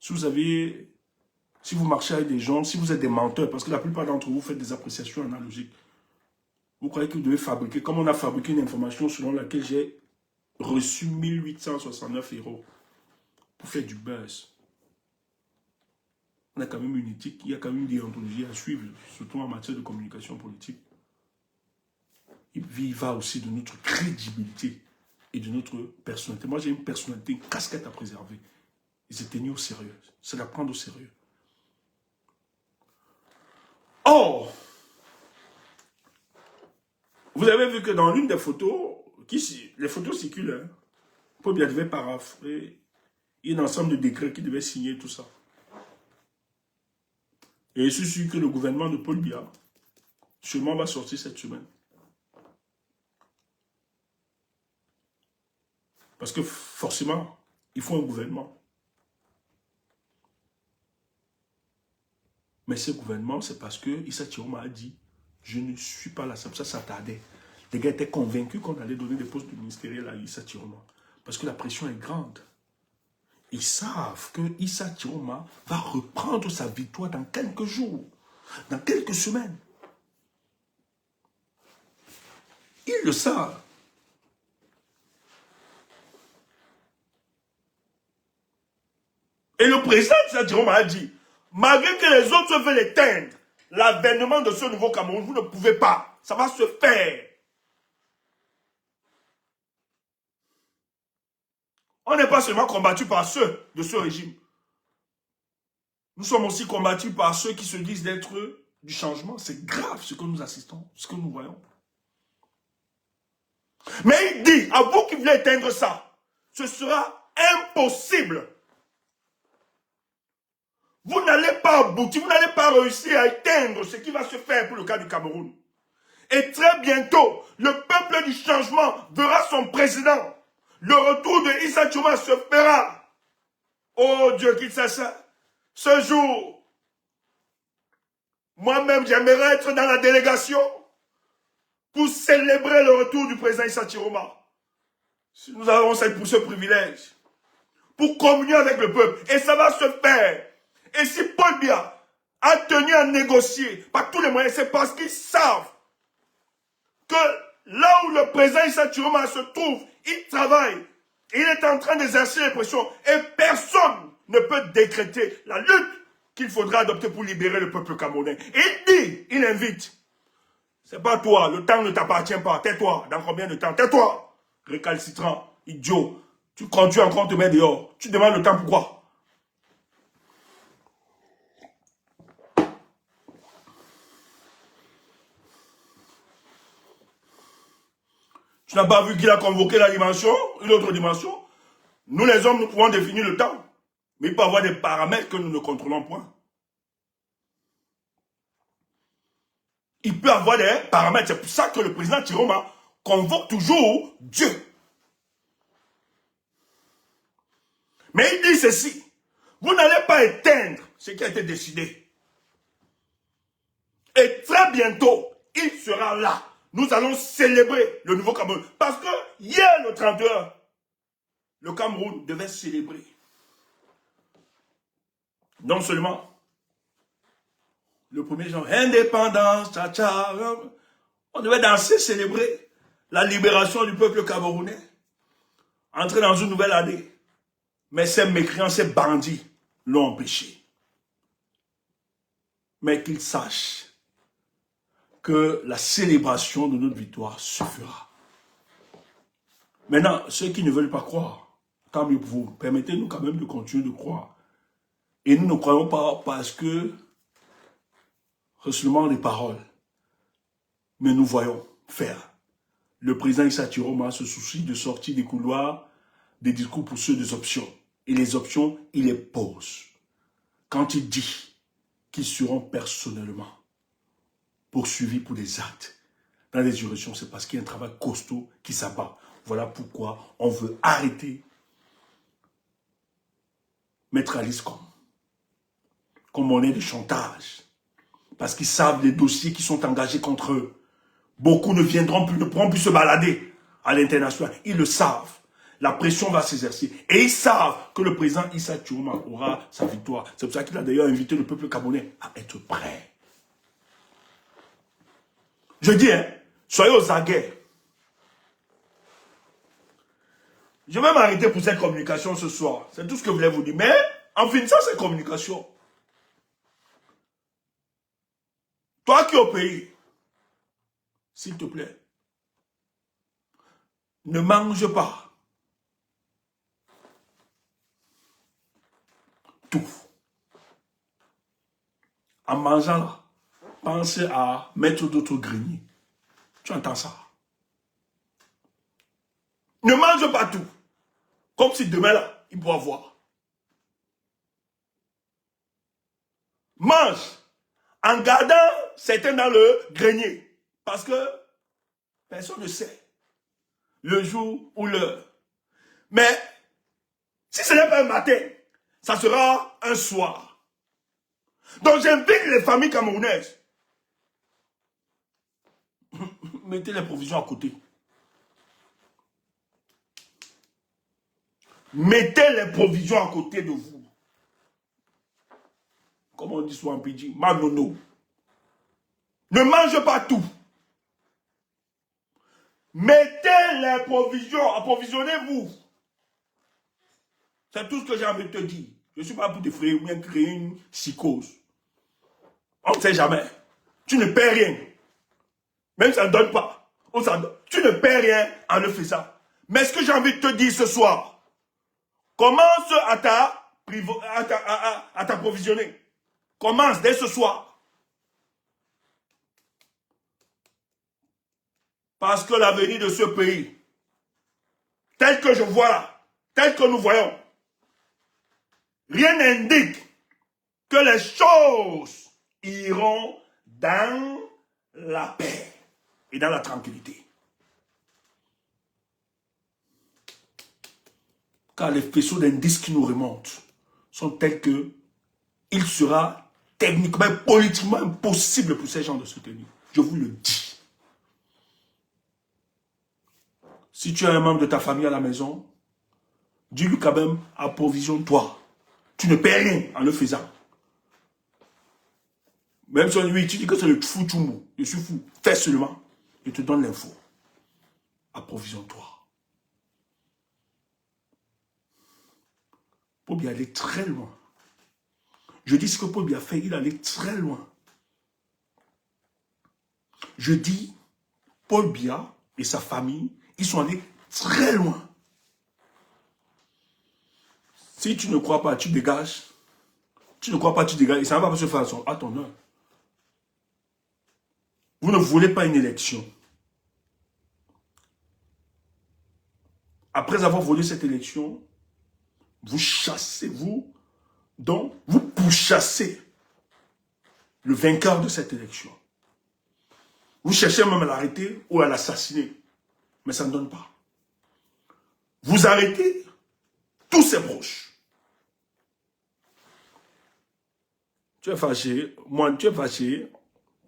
Si vous marchez avec des gens, si vous êtes des menteurs, parce que la plupart d'entre vous faites des appréciations analogiques, vous croyez que vous devez fabriquer, comme on a fabriqué une information selon laquelle j'ai reçu 1869 € pour faire du buzz. On a quand même une éthique, il y a quand même une déontologie à suivre, surtout en matière de communication politique. Il va aussi de notre crédibilité et de notre personnalité. Moi, j'ai une personnalité, une casquette à préserver. Et c'est tenir au sérieux. C'est la prendre au sérieux. Or, vous avez vu que dans l'une des photos, les photos circulent, hein, Paul Biya devait paraphrer, il y a un ensemble de décrets qui devaient signer tout ça. Et je suis sûr que le gouvernement de Paul Biya, sûrement va sortir cette semaine. Parce que forcément, il faut un gouvernement. Mais ce gouvernement, c'est parce que Issa Chiroma a dit, je ne suis pas là, ça tardait. Les gars étaient convaincus qu'on allait donner des postes ministériels à Issa Chiroma. Parce que la pression est grande. Ils savent que Issa Chiroma va reprendre sa victoire dans quelques jours, dans quelques semaines. Ils le savent. Et le président Issa Chiroma a dit, malgré que les autres veulent éteindre l'avènement de ce nouveau Cameroun, vous ne pouvez pas. Ça va se faire. On n'est pas seulement combattu par ceux de ce régime. Nous sommes aussi combattus par ceux qui se disent d'être du changement. C'est grave ce que nous assistons, ce que nous voyons. Mais il dit, à vous qui voulez éteindre ça, ce sera impossible. Vous n'allez pas aboutir, vous n'allez pas réussir à éteindre ce qui va se faire pour le cas du Cameroun. Et très bientôt, le peuple du changement verra son président. Le retour de Issa Chiroma se fera. Oh Dieu, qu'il sache ça. Ce jour, moi-même, j'aimerais être dans la délégation pour célébrer le retour du président Issa Chiroma. Si nous avons ce privilège, pour communier avec le peuple. Et ça va se faire. Et si Paul Biya a tenu à négocier par tous les moyens, c'est parce qu'ils savent que là où le président Issa Chiroma se trouve, il travaille. Il est en train d'exercer les pressions. Et personne ne peut décréter la lutte qu'il faudra adopter pour libérer le peuple camerounais. Il dit, il invite. C'est pas toi, le temps ne t'appartient pas. Tais-toi. Dans combien de temps? Tais-toi. Récalcitrant, idiot. Tu conduis encore, on te met dehors. Tu demandes le temps pourquoi? Tu n'as pas vu qu'il a convoqué la dimension, une autre dimension? Nous les hommes, nous pouvons définir le temps. Mais il peut y avoir des paramètres que nous ne contrôlons point. Il peut y avoir des paramètres. C'est pour ça que le président Chiroma convoque toujours Dieu. Mais il dit ceci. Vous n'allez pas éteindre ce qui a été décidé. Et très bientôt, il sera là. Nous allons célébrer le nouveau Cameroun. Parce que hier, le 31, le Cameroun devait célébrer. Non seulement le 1er janvier, indépendance, tcha-tcha, on devait danser, célébrer la libération du peuple camerounais, entrer dans une nouvelle année. Mais ces mécréants, ces bandits l'ont empêché. Mais qu'ils sachent que la célébration de notre victoire se fera. Maintenant, ceux qui ne veulent pas croire, tant mieux pour vous, permettez-nous quand même de continuer de croire. Et nous ne croyons pas parce que c'est seulement des paroles. Mais nous voyons faire. Le président Issa Tiroma se soucie de sortir des couloirs des discours pour ceux des options. Et les options, il les pose. Quand il dit qu'ils seront personnellement poursuivis pour des actes dans les juridictions, c'est parce qu'il y a un travail costaud qui s'abat. Voilà pourquoi on veut arrêter Maître Alice comme monnaie de chantage. Parce qu'ils savent les dossiers qui sont engagés contre eux. Beaucoup ne viendront plus, ne pourront plus se balader à l'international. Ils le savent. La pression va s'exercer. Et ils savent que le président Issa Tiroma aura sa victoire. C'est pour ça qu'il a d'ailleurs invité le peuple camerounais à être prêt. Je dis, hein, soyez aux aguets. Je vais m'arrêter pour cette communication ce soir. C'est tout ce que je voulais vous dire. Mais en finissant cette communication, toi qui es au pays, s'il te plaît, ne mange pas tout. En mangeant là, pense à mettre d'autres greniers. Tu entends ça? Ne mange pas tout. Comme si demain là, il pourra voir. Mange en gardant certains dans le grenier. Parce que personne ne sait le jour ou l'heure. Mais si ce n'est pas un matin, ça sera un soir. Donc j'invite les familles camerounaises. Mettez les provisions à côté. Mettez les provisions à côté de vous. Comme on dit souvent en pidgin, manono. Ne mange pas tout. Mettez les provisions, approvisionnez-vous. C'est tout ce que j'ai envie de te dire. Je ne suis pas pour te frayer ou bien créer une psychose. On ne sait jamais. Tu ne perds rien. Même si ça ne donne pas. Tu ne perds rien en le faisant. Mais ce que j'ai envie de te dire ce soir, commence à t'approvisionner. Commence dès ce soir. Parce que l'avenir de ce pays, tel que je vois là, tel que nous voyons, rien n'indique que les choses iront dans la paix et dans la tranquillité. Car les faisceaux d'indices qui nous remontent sont tels que il sera techniquement et politiquement impossible pour ces gens de se tenir. Je vous le dis. Si tu as un membre de ta famille à la maison, dis-lui quand même, approvisionne-toi. Tu ne perds rien en le faisant. Même si lui, tu dis que c'est le fou tchoumou. Je suis fou. Fais seulement. Je te donne l'info. Approvisionne-toi. Paul Biya allait très loin. Je dis ce que Paul Biya a fait, il allait très loin. Je dis, Paul Biya et sa famille, ils sont allés très loin. Si tu ne crois pas, tu dégages. Tu ne crois pas, tu dégages. Et ça ne va pas se faire à ton heure. Vous ne voulez pas une élection. Après avoir volé cette élection, vous chassez, donc vous pourchassez le vainqueur de cette élection. Vous cherchez même à l'arrêter ou à l'assassiner. Mais ça ne donne pas. Vous arrêtez tous ses proches. Tu es fâché, moi tu es fâché,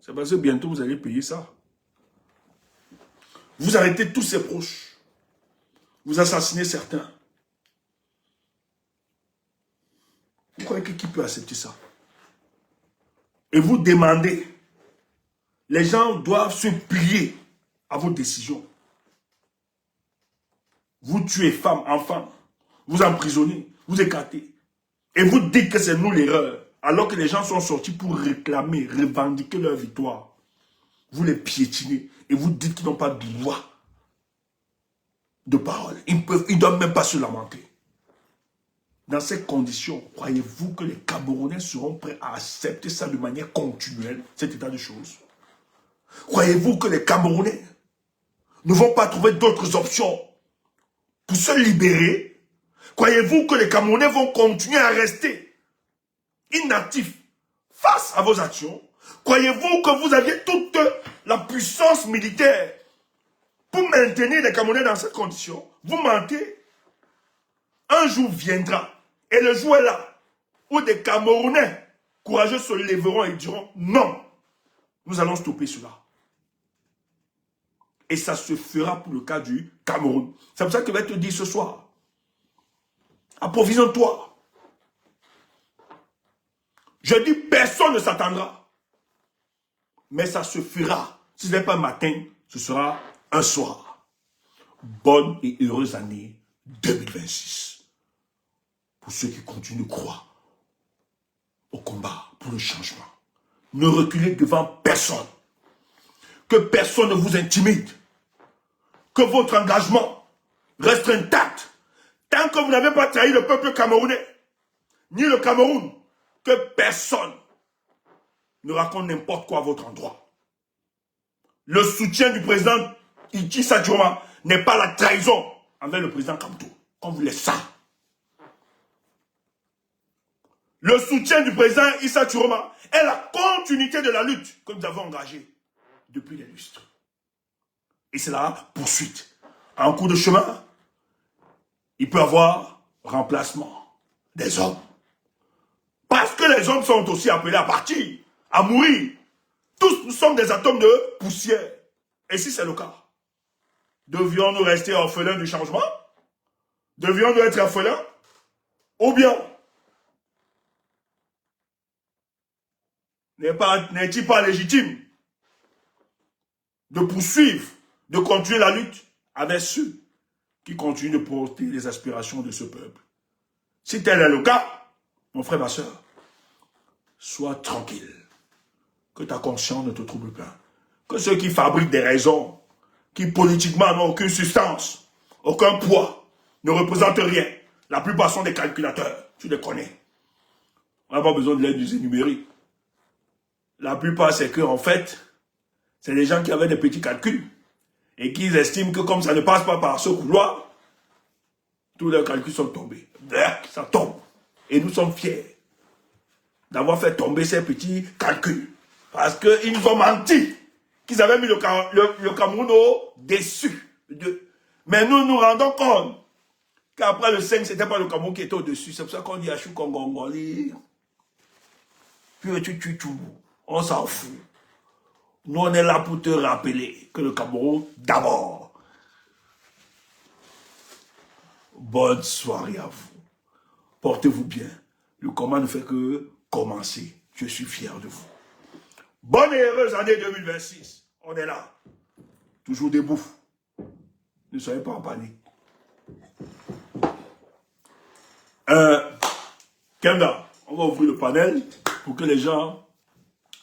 c'est parce que bientôt vous allez payer ça. Vous arrêtez tous ses proches. Vous assassinez certains. Vous croyez que qui peut accepter ça? Et vous demandez, les gens doivent se plier à vos décisions. Vous tuez femmes, enfants, vous emprisonnez, vous écartez. Et vous dites que c'est nous l'erreur. Alors que les gens sont sortis pour réclamer, revendiquer leur victoire. Vous les piétinez et vous dites qu'ils n'ont pas de droit de parole. Ils ne doivent même pas se lamenter. Dans ces conditions, croyez-vous que les Camerounais seront prêts à accepter ça de manière continuelle, cet état de choses? Croyez-vous que les Camerounais ne vont pas trouver d'autres options pour se libérer? Croyez-vous que les Camerounais vont continuer à rester inactifs face à vos actions? Croyez-vous que vous aviez toute la puissance militaire pour maintenir les Camerounais dans cette condition? Vous mentez. Un jour viendra, et le jour est là, où des Camerounais courageux se lèveront et diront non, nous allons stopper cela. Et ça se fera pour le cas du Cameroun. C'est pour ça que je vais te dire ce soir, approvisionne-toi. Je dis personne ne s'attendra. Mais ça se fera. Si ce n'est pas un matin, ce sera un soir. Bonne et heureuse année 2026. Pour ceux qui continuent de croire au combat pour le changement. Ne reculez devant personne. Que personne ne vous intimide. Que votre engagement reste intact. Tant que vous n'avez pas trahi le peuple camerounais, ni le Cameroun, que personne ne raconte n'importe quoi à votre endroit. Le soutien du président Iti Sadjouma n'est pas la trahison envers le président Kamto, comme vous le savez. Le soutien du président Issa Turoma est la continuité de la lutte que nous avons engagée depuis les lustres. Et c'est la poursuite. En cours de chemin, il peut y avoir remplacement des hommes. Parce que les hommes sont aussi appelés à partir, à mourir. Tous nous sommes des atomes de poussière. Et si c'est le cas, devions-nous rester orphelins du changement? Devions-nous être orphelins? Ou bien, n'est-il pas légitime de poursuivre, de continuer la lutte avec ceux qui continuent de porter les aspirations de ce peuple? Si tel est le cas, mon frère, ma soeur, sois tranquille. Que ta conscience ne te trouble pas. Que ceux qui fabriquent des raisons, qui politiquement n'ont aucune substance, aucun poids, ne représentent rien. La plupart sont des calculateurs, tu les connais. On n'a pas besoin de l'aide du numérique. La plupart, c'est que, en fait, c'est des gens qui avaient des petits calculs et qui estiment que comme ça ne passe pas par ce couloir, tous leurs calculs sont tombés. Ça tombe. Et nous sommes fiers d'avoir fait tomber ces petits calculs. Parce qu'ils nous ont menti, qu'ils avaient mis le Cameroun au-dessus. Mais nous nous rendons compte qu'après le 5, ce n'était pas le Cameroun qui était au-dessus. C'est pour ça qu'on dit Achou Kongongoli. Puis on s'en fout. Nous, on est là pour te rappeler que le Cameroun, d'abord. Bonne soirée à vous. Portez-vous bien. Le combat ne fait que commencer. Je suis fier de vous. Bonne et heureuse année 2026. On est là. Toujours debout. Ne soyez pas en panique. Kenda, on va ouvrir le panel pour que les gens...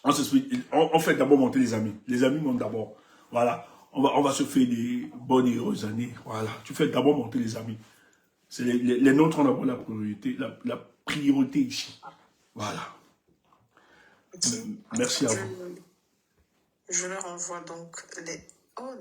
On fait d'abord monter les amis. Les amis montent d'abord. Voilà. On va se faire des bonnes et heureuses années. Voilà. Tu fais d'abord monter les amis. C'est les nôtres ont d'abord la priorité. La priorité ici. Voilà. Merci à vous. Je leur envoie donc les... Oh,